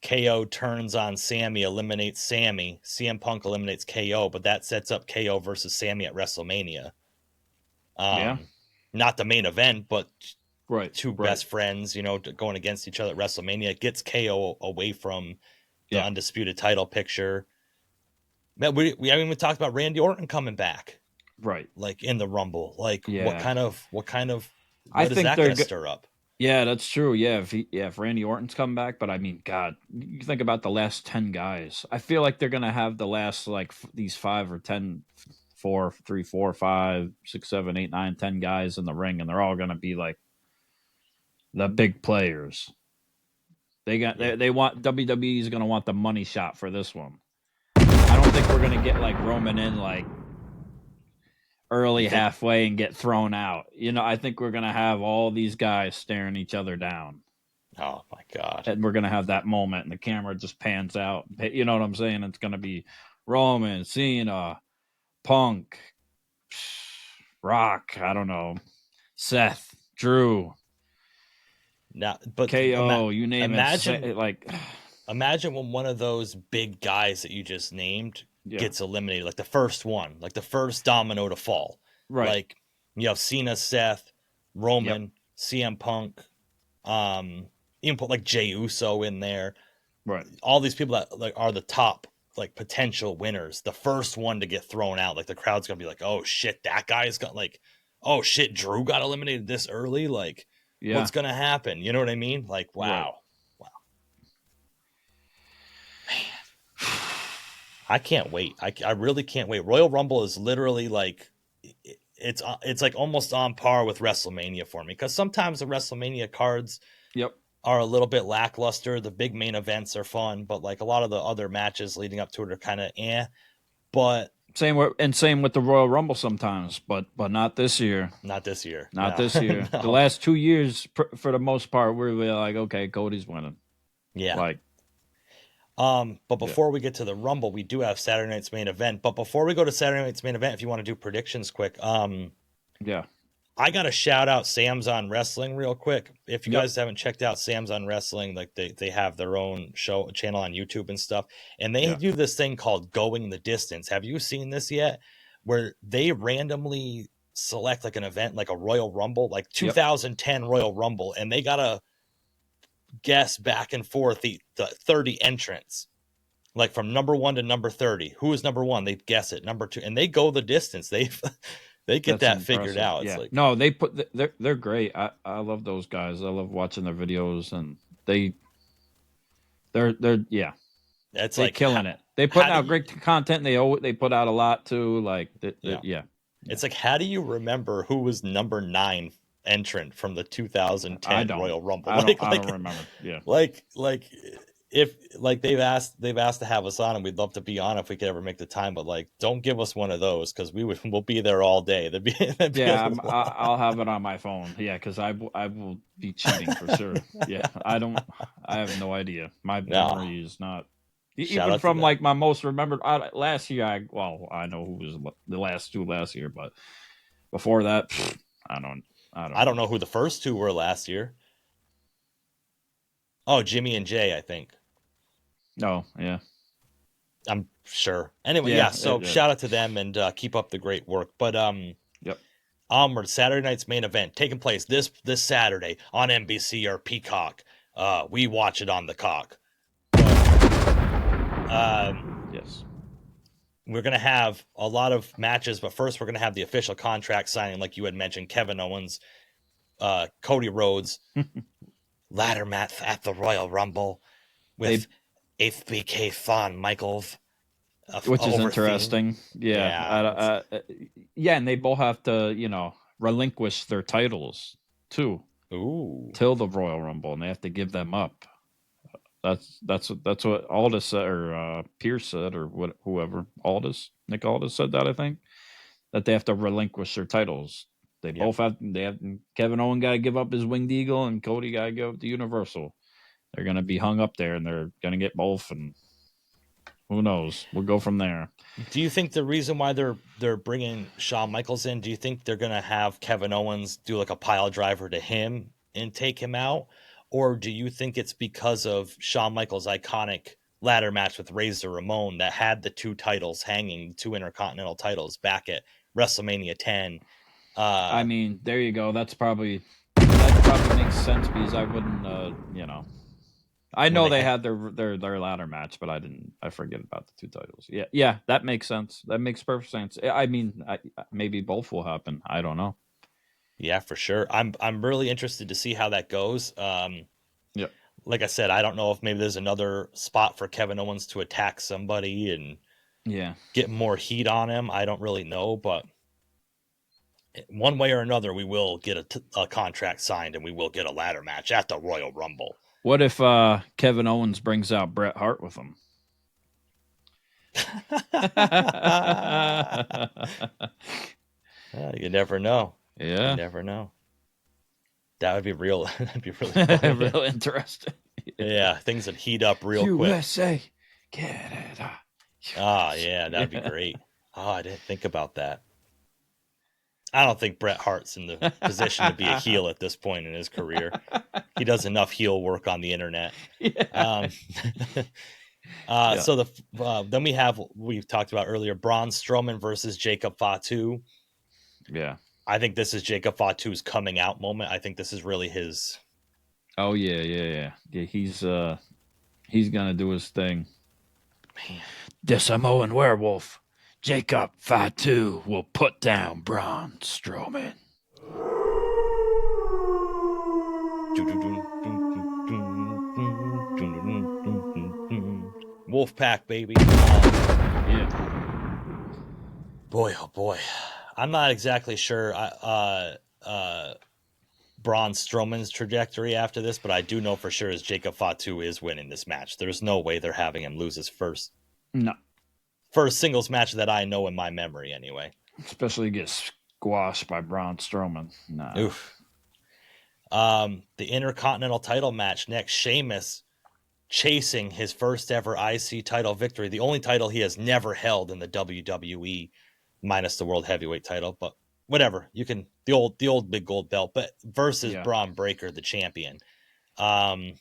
KO turns on Sami, eliminates Sami, CM Punk eliminates KO, but that sets up KO versus Sami at WrestleMania. Not the main event, but two best friends, going against each other at WrestleMania, gets KO away from the undisputed title picture. Man, we talked about Randy Orton coming back, right? Like in the Rumble. Like what kind of what I is think that going to stir up? Yeah, that's true. Yeah, if Randy Orton's come back, but I mean, God, you think about the last 10 guys. I feel like they're going to have the last like these 5 or 10, 4, 3, 4, 5, 6, 7, 8, 9, 10 guys in the ring, and they're all going to be like the big players. They want WWE is going to want the money shot for this one. I don't think we're going to get like Roman in like early halfway and get thrown out. I think we're going to have all these guys staring each other down. Oh my God. And we're going to have that moment and the camera just pans out. You know what I'm saying? It's going to be Roman, Cena, Punk, Rock, I don't know, Seth, Drew. Now, but KO, you name it. Imagine when one of those big guys that you just named gets eliminated, like the first one, like the first domino to fall. Right. Like you have Cena, Seth, Roman, CM Punk, even put like Jey Uso in there. Right. All these people that like are the top like potential winners. The first one to get thrown out, like the crowd's gonna be like, oh shit, that guy's got like, oh shit, Drew got eliminated this early. Like, what's gonna happen? You know what I mean? Like, wow. Right. I can't wait. I really can't wait. Royal Rumble is literally like it's like almost on par with WrestleMania for me, because sometimes the WrestleMania cards are a little bit lackluster. The big main events are fun, but like a lot of the other matches leading up to it are kind of But same with the Royal Rumble sometimes, but not this year. Not this year. Not this year. No. The last 2 years, for the most part, we're like, okay, Cody's winning. Yeah. Like. But before we get to the Rumble, we do have Saturday night's main event. But before we go to Saturday night's main event, if you want to do predictions quick, I got to shout out Sam's on Wrestling real quick. If you guys haven't checked out Sam's on Wrestling, like they have their own channel on YouTube and stuff, and they do this thing called Going the Distance. Have you seen this yet? Where they randomly select like an event, like a Royal Rumble, like 2010 Royal Rumble, and they gotta guess back and forth the 30 entrants, like from number 1 to number 30. Who is number 1? They guess it. Number 2, and they go the distance. They get that figured out. It's like, no, they're great. I love those guys. I love watching their videos, and they're that's like killing it. They put out great content. They put out a lot too. Like It's like, how do you remember who was number 9 entrant from the 2010 I don't. Royal Rumble. I don't remember. Yeah. Like if they've asked to have us on, and we'd love to be on if we could ever make the time, but like, don't give us one of those, because we'll be there all day. I'll have it on my phone. Yeah, because I will be cheating for sure. Yeah, I have no idea. My memory is not. Even from like my most remembered last year, I know who was the last two last year, but before that, I don't know who the first two were last year. Oh, Jimmy and Jay, I think. No, yeah. I'm sure. Anyway, so shout out to them, and keep up the great work. But yep. Onward, Saturday night's main event taking place this Saturday on NBC or Peacock. We watch it on the cock. Yes. We're going to have a lot of matches, but first we're going to have the official contract signing, like you had mentioned, Kevin Owens, Cody Rhodes, ladder match at the Royal Rumble with HBK Shawn Michaels. Which is interesting. Yeah. And they both have to, relinquish their titles too. Ooh. Till the Royal Rumble, and they have to give them up. That's what Aldis said, or Pierce said, or whoever. Nick Aldis said that, I think, that they have to relinquish their titles. They both have. Kevin Owens got to give up his Winged Eagle, and Cody got to give up the Universal. They're going to be hung up there, and they're going to get both, and who knows? We'll go from there. Do you think the reason why they're bringing Shawn Michaels in? Do you think they're going to have Kevin Owens do like a pile driver to him and take him out? Or do you think it's because of Shawn Michaels' iconic ladder match with Razor Ramon that had the two titles hanging, two Intercontinental titles back at WrestleMania 10? I mean, there you go. That probably makes sense, because I wouldn't, I know they had their ladder match, but I forget about the two titles. Yeah, that makes sense. That makes perfect sense. I mean, maybe both will happen. I don't know. Yeah, for sure. I'm really interested to see how that goes. Yeah. Like I said, I don't know if maybe there's another spot for Kevin Owens to attack somebody and get more heat on him. I don't really know, but one way or another, we will get a contract signed, and we will get a ladder match at the Royal Rumble. What if Kevin Owens brings out Bret Hart with him? You never know. Yeah, you never know. That would be real. That'd be really funny. Real interesting. Yeah, things would heat up real quick. USA, Canada. Yeah, that'd be great. I didn't think about that. I don't think Bret Hart's in the position to be a heel at this point in his career. He does enough heel work on the internet. Yeah. So then we've talked about earlier, Braun Strowman versus Jacob Fatu. Yeah. I think this is Jacob Fatu's coming out moment. I think this is really his. Oh yeah. He's gonna do his thing. Man. The Samoan werewolf, Jacob Fatu, will put down Braun Strowman. Wolfpack, baby. Yeah. Boy, oh boy. I'm not exactly sure Braun Strowman's trajectory after this, but I do know for sure is Jacob Fatu is winning this match. There's no way they're having him lose his first singles match that I know in my memory anyway. Especially get squashed by Braun Strowman. Nah. Oof. The Intercontinental title match next, Sheamus chasing his first ever IC title victory, the only title he has never held in the WWE, minus the World Heavyweight title, but whatever. You can the old big gold belt, but versus Braun Breaker, the champion. I'm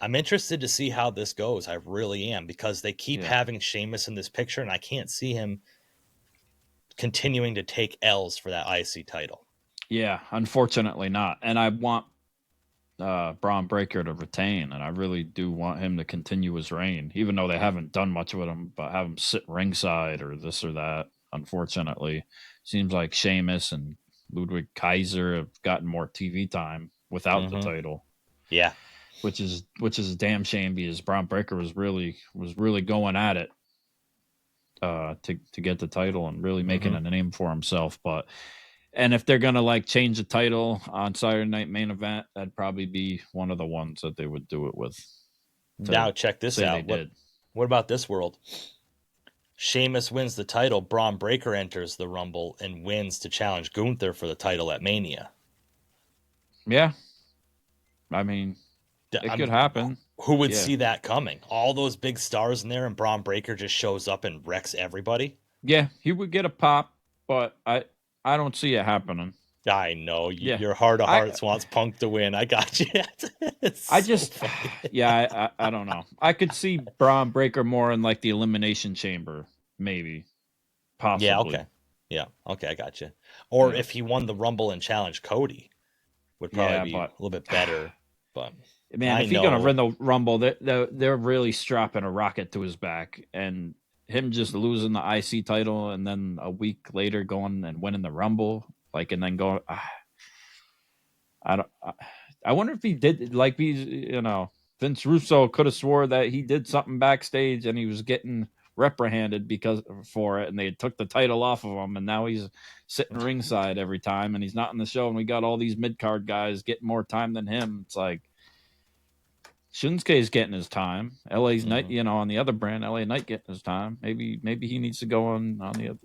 interested to see how this goes. I really am, because they keep having Sheamus in this picture, and I can't see him continuing to take L's for that IC title. Yeah, unfortunately not. And I want Braun Breaker to retain, and I really do want him to continue his reign, even though they haven't done much with him, but have him sit ringside or this or that. Unfortunately, seems like Sheamus and Ludwig Kaiser have gotten more TV time without the title. Yeah, which is a damn shame, because Braun Breaker was really going at it to get the title and really making a name for himself. But And if they're gonna like change the title on Saturday Night Main Event, that'd probably be one of the ones that they would do it with. Now check this say out. they did. What about this world? Sheamus wins the title. Braun Breaker enters the Rumble and wins to challenge Gunther for the title at Mania. Yeah. I mean, it could happen. Who would see that coming? All those big stars in there, and Braun Breaker just shows up and wrecks everybody? Yeah, he would get a pop, but I don't see it happening. I know. Your heart of hearts wants Punk to win. I got you. I don't know. I could see Braun Breaker more in like the Elimination Chamber, maybe. Possibly. Yeah, okay. Yeah, okay, I got you. Or if he won the Rumble and challenged Cody, would probably be a little bit better. But man, if he's gonna win the Rumble, they're really strapping a rocket to his back, and him just losing the IC title and then a week later going and winning the Rumble, like, and then going. I wonder if he did, like, Vince Russo could have swore that he did something backstage and he was getting reprimanded for it, and they took the title off of him, and now he's sitting ringside every time, and he's not in the show, and we got all these mid-card guys getting more time than him. It's like Shinsuke's getting his time. LA's Knight, on the other brand, LA Knight getting his time. Maybe he needs to go on the other,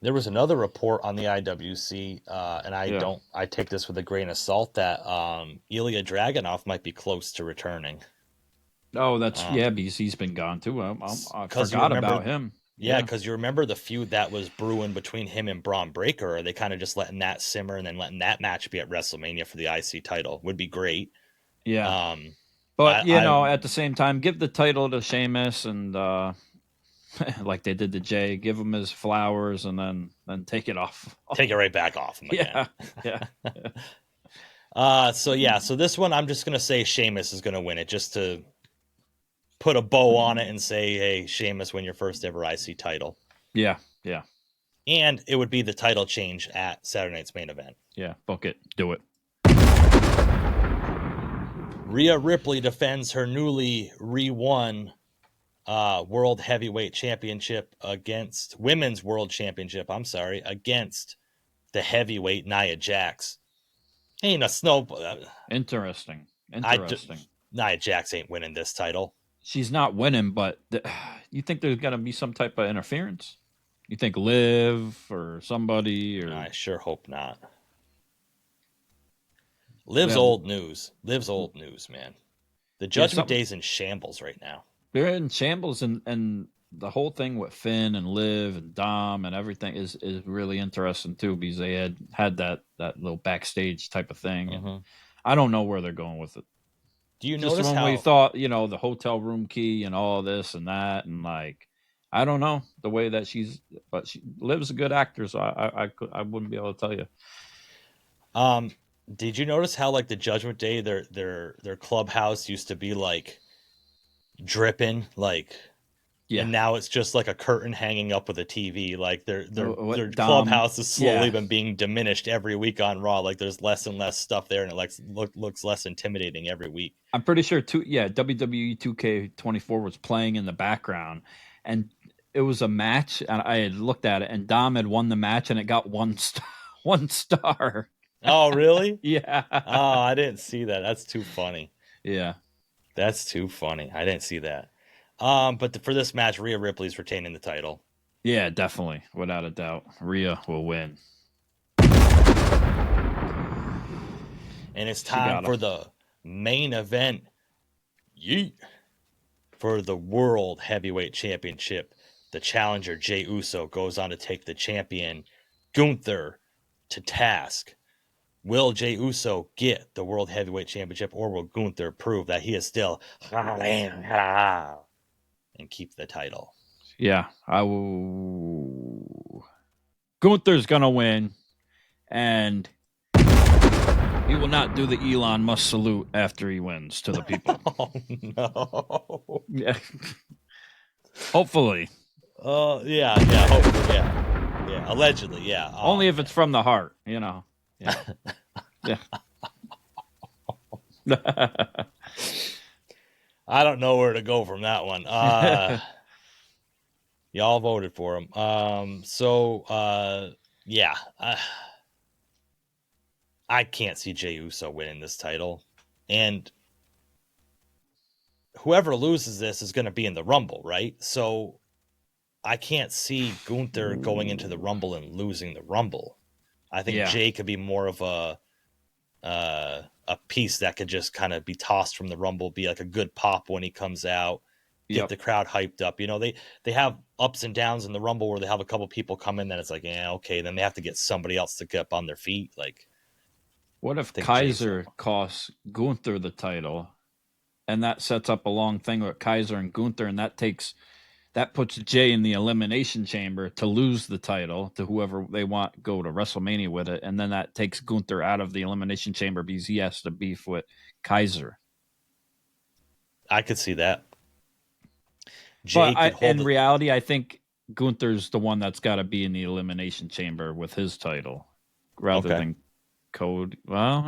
There was another report on the IWC, and I take this with a grain of salt, that Ilya Dragunov might be close to returning. Oh, that's because he's been gone too. I forgot about him. Yeah, because you remember the feud that was brewing between him and Braun Breaker. Are they kind of just letting that simmer and then letting that match be at WrestleMania for the IC title? Would be great. Yeah. But at the same time, give the title to Sheamus and like they did to Jay, give him his flowers and then take it off. Take it right back off him again. Yeah. So this one I'm just gonna say Sheamus is gonna win it, just to put a bow on it and say, hey, Sheamus, win your first ever IC title. Yeah. And it would be the title change at Saturday Night's Main Event. Yeah, book it. Do it. Rhea Ripley defends her newly re-won World Heavyweight Championship Women's World Championship, against the heavyweight Nia Jax. Ain't a snow. Interesting. Nia Jax ain't winning this title. She's not winning, but you think there's going to be some type of interference? You think Liv or somebody? Or I sure hope not. Liv's old news. Liv's old news, man. The Judgment Day's in shambles right now. They're in shambles, and the whole thing with Finn and Liv and Dom and everything is really interesting too, because they had that little backstage type of thing. Mm-hmm. And I don't know where they're going with it. Do you notice when we thought, the hotel room key and all this and that, and like, I don't know the way that but she Liv's a good actor, so I wouldn't be able to tell you. Did you notice how, like, the Judgment Day, their clubhouse used to be like dripping, like, and now it's just like a curtain hanging up with a TV. Like their clubhouse has slowly been being diminished every week on Raw. Like there's less and less stuff there, and it looks less intimidating every week. I'm pretty sure WWE 2K24 was playing in the background, and it was a match, and I had looked at it, and Dom had won the match, and it got one star. Oh, really? Yeah. Oh, I didn't see that. That's too funny. Yeah. That's too funny. I didn't see that. But for this match, Rhea Ripley's retaining the title. Yeah, definitely. Without a doubt. Rhea will win. And it's time for the main event. Yeet. For the World Heavyweight Championship, the challenger, Jey Uso, goes on to take the champion, Gunther, to task. Will Jey Uso get the World Heavyweight Championship, or will Gunther prove that he is still and keep the title? Yeah, I will. Gunther's gonna win, and he will not do the Elon Musk salute after he wins to the people. Oh no! Yeah, hopefully. Yeah, hopefully, yeah. Allegedly, yeah. Only if it's from the heart, Yeah. Yeah. I don't know where to go from that one. Y'all voted for him. So Yeah. I can't see Jey Uso winning this title. And whoever loses this is going to be in the Rumble, right? So I can't see Gunther going into the Rumble and losing the Rumble. I think Jey could be more of a piece that could just kind of be tossed from the Rumble, be like a good pop when he comes out, get the crowd hyped up. You know, they have ups and downs in the Rumble where they have a couple people come in that it's like, yeah, okay, then they have to get somebody else to get up on their feet. Like, what if Kaiser costs Gunther the title, and that sets up a long thing with Kaiser and Gunther, and that puts Jey in the Elimination Chamber to lose the title to whoever they want go to WrestleMania with it, and then that takes Gunther out of the Elimination Chamber because he has to beef with Kaiser. I could see that. In reality, I think Gunther's the one that's got to be in the Elimination Chamber with his title rather than Cody. Well,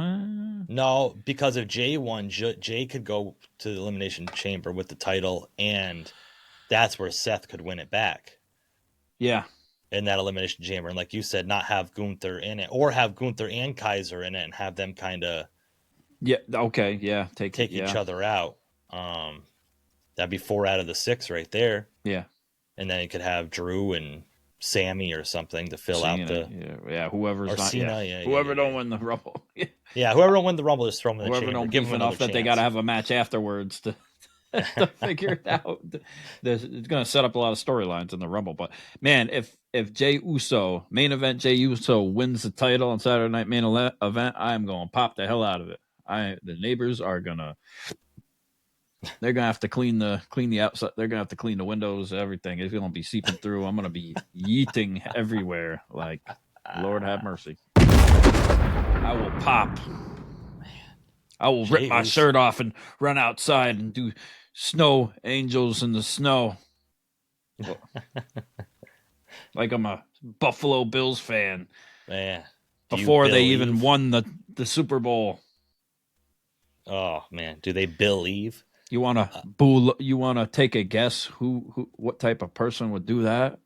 no, because if Jey won, Jey could go to the Elimination Chamber with the title, and that's where Seth could win it back. Yeah. In that Elimination Chamber. And like you said, not have Gunther in it, or have Gunther and Kaiser in it and have them kind of take each other out. That'd be 4 out of the 6 right there. Yeah. And then you could have Drew and Sami or something to fill out the whoever's not Cena, whoever don't win the Rumble. Whoever don't win the Rumble, just throw them in the chamber. Whoever don't beef enough that they got to have a match afterwards to figure it out. It's going to set up a lot of storylines in the Rumble. But man, if Jey Uso, main event Jey Uso wins the title on Saturday Night Main Event, I'm going to pop the hell out of it. The neighbors are gonna. They're gonna have to clean the outside. They're gonna have to clean the windows. Everything is gonna be seeping through. I'm gonna be yeeting everywhere. Like, Lord have mercy. I will pop. I will rip my shirt off and run outside and do snow angels in the snow. Like I'm a Buffalo Bills fan. Man, before they even won the Super Bowl. Oh man, do they believe? You want to You want to take a guess who what type of person would do that?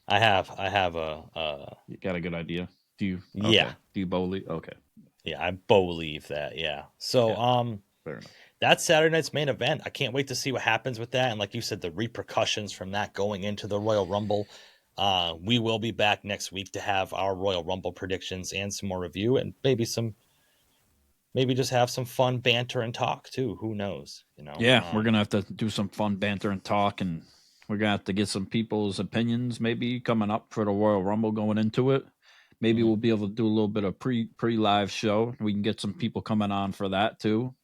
I have a. You got a good idea? Do you? Okay. Yeah. Do you believe? Okay. Yeah, I believe that. Yeah. So fair enough. That's Saturday night's main event. I can't wait to see what happens with that, and like you said, the repercussions from that going into the Royal Rumble. We will be back next week to have our Royal Rumble predictions and some more review, and maybe just have some fun banter and talk too. Who knows? You know. Yeah, we're gonna have to do some fun banter and talk, and we're gonna have to get some people's opinions maybe coming up for the Royal Rumble going into it. Maybe we'll be able to do a little bit of pre-live show. We can get some people coming on for that too.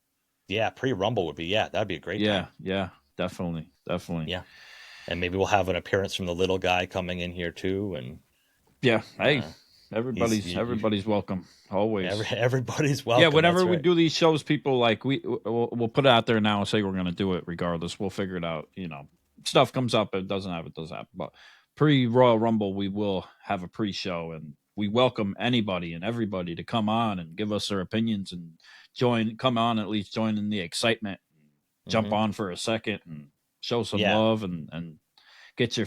Yeah, pre-Rumble would be that'd be a great time. Yeah, definitely. Yeah. And maybe we'll have an appearance from the little guy coming in here too. And hey, everybody's welcome always. Everybody's welcome. Yeah, whenever we do these shows, people like we'll put it out there now and say we're going to do it regardless. We'll figure it out. You know, stuff comes up, it doesn't happen. But pre-Royal Rumble, we will have a pre-show, and we welcome anybody and everybody to come on and give us their opinions and come on, at least join in the excitement, jump on for a second and show some love and get your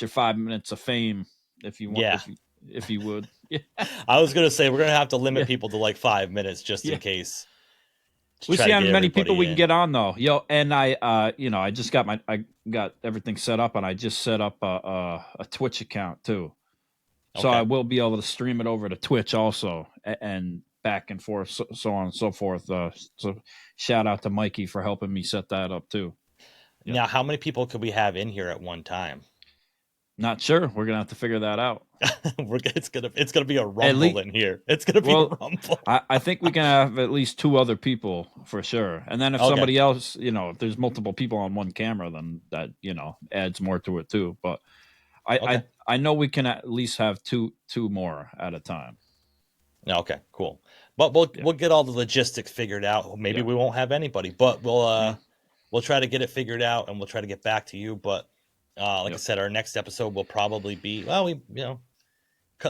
5 minutes of fame if you want, if you would. I was gonna say we're gonna have to limit people to like 5 minutes just in case. We see how many people we can get on though. And I just got I got everything set up, and I just set up a Twitch account too, so I will be able to stream it over to Twitch also, and back and forth, so on and so forth. So shout out to Mikey for helping me set that up too. Now, how many people could we have in here at one time? Not sure. We're gonna have to figure that out. It's gonna be a rumble in here. It's gonna be a rumble. I think we can have at least 2 other people for sure. And then if somebody else, if there's multiple people on one camera, then that adds more to it too. But I know we can at least have two more at a time. Okay, cool. But we'll get all the logistics figured out. Maybe we won't have anybody, but we'll try to get it figured out, and we'll try to get back to you. But I said, our next episode will probably be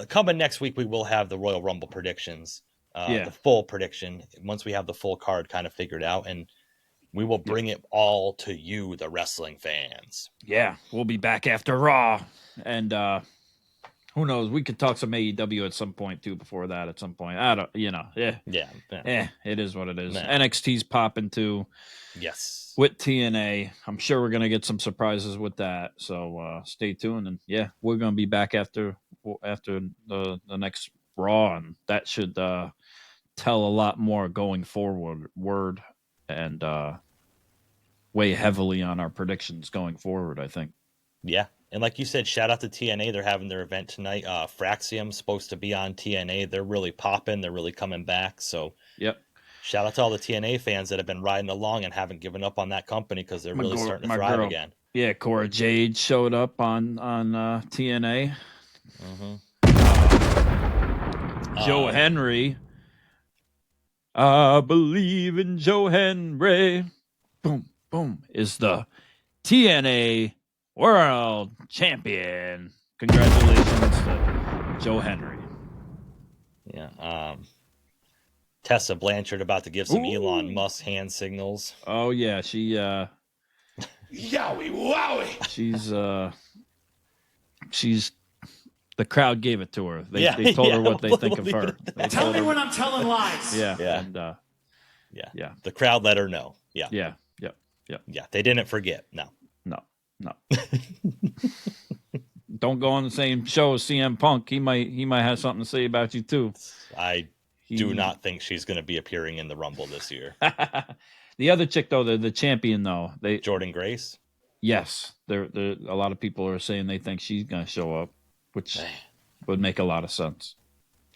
coming next week. We will have the Royal Rumble predictions, the full prediction once we have the full card kind of figured out, and We will bring it all to you, the wrestling fans. Yeah, we'll be back after Raw. And who knows? We could talk some AEW at some point, too, before that at some point. I don't, Yeah. it is what it is. Nah. NXT's popping, too. Yes. With TNA. I'm sure we're going to get some surprises with that. So stay tuned. And, yeah, we're going to be back after the next Raw. And that should tell a lot more going forward and weigh heavily on our predictions going forward, I think. Yeah. And like you said, shout out to TNA. They're having their event tonight. Fraxium's supposed to be on TNA. They're really popping. They're really coming back. So, yep. Shout out to all the TNA fans that have been riding along and haven't given up on that company because they're really starting to thrive again. Yeah, Cora Jade showed up on TNA. Joe Henry. I believe in Joe Henry. Boom, boom. Is the TNA World Champion. Congratulations to Joe Henry. Yeah. Tessa Blanchard about to give some Elon Musk hand signals. Oh yeah, she Yowie wowie. She's the crowd gave it to her. They told her what they think of her. Tell me when I'm telling lies. Yeah. Yeah. And, yeah. The crowd let her know. Yeah. Yeah. Yeah. They didn't forget. No. Don't go on the same show as CM Punk. He might have something to say about you too. I do not think she's going to be appearing in the Rumble this year. The other chick though, the champion though, Jordan Grace. Yes, there. A lot of people are saying they think she's going to show up, which would make a lot of sense.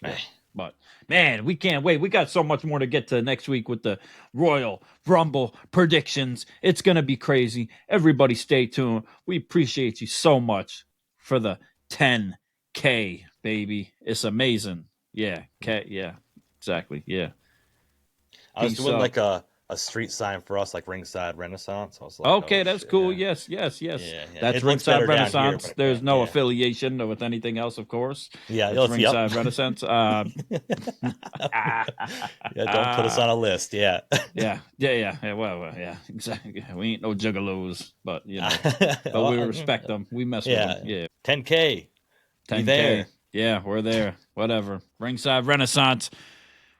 Yeah. But man, we can't wait. We got so much more to get to next week with the Royal Rumble predictions. It's going to be crazy. Everybody stay tuned. We appreciate you so much for the 10K, baby. It's amazing. Yeah. Yeah. Exactly. Yeah. I was doing like a street sign for us, like Ringside Renaissance. I was like, okay, that's cool. Yeah. Yes. Yeah. That's Ringside Renaissance. Here, there's no affiliation with anything else, of course. Yeah, it's Ringside Renaissance. Yeah, don't put us on a list. Yeah. Yeah. Well, yeah, exactly. We ain't no juggalos, but we respect them. We mess with them. Yeah. 10K. 10K. There. Yeah, we're there. Whatever. Ringside Renaissance.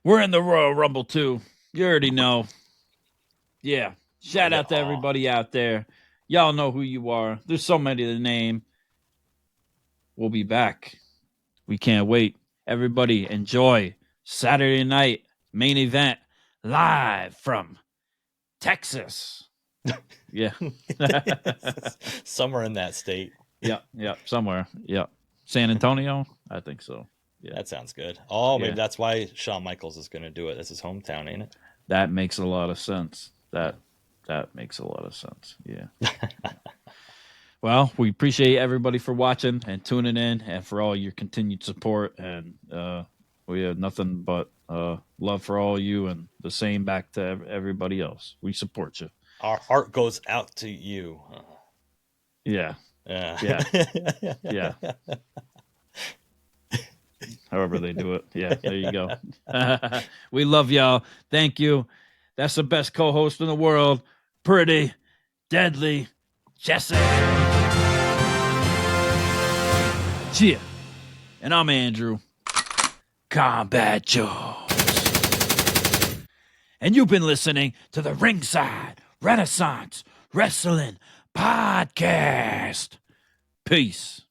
We're in the Royal Rumble too. You already know. Yeah. Shout out to everybody out there. Y'all know who you are. There's so many to name. We'll be back. We can't wait. Everybody enjoy Saturday night main event live from Texas. Yeah. Somewhere in that state. Yeah. Somewhere. Yeah. San Antonio? I think so. Yeah. That sounds good. Oh, maybe that's why Shawn Michaels is going to do it. That's his hometown, ain't it? That makes a lot of sense. That makes a lot of sense. Yeah. Well, we appreciate everybody for watching and tuning in and for all your continued support. And we have nothing but love for all you and the same back to everybody else. We support you. Our heart goes out to you. Yeah. Yeah. However they do it. Yeah, there you go. We love y'all. Thank you. That's the best co-host in the world. Pretty Deadly Jesse. Cheer. And I'm Andrew. Combat Jones. And you've been listening to the Ringside Renaissance Wrestling Podcast. Peace.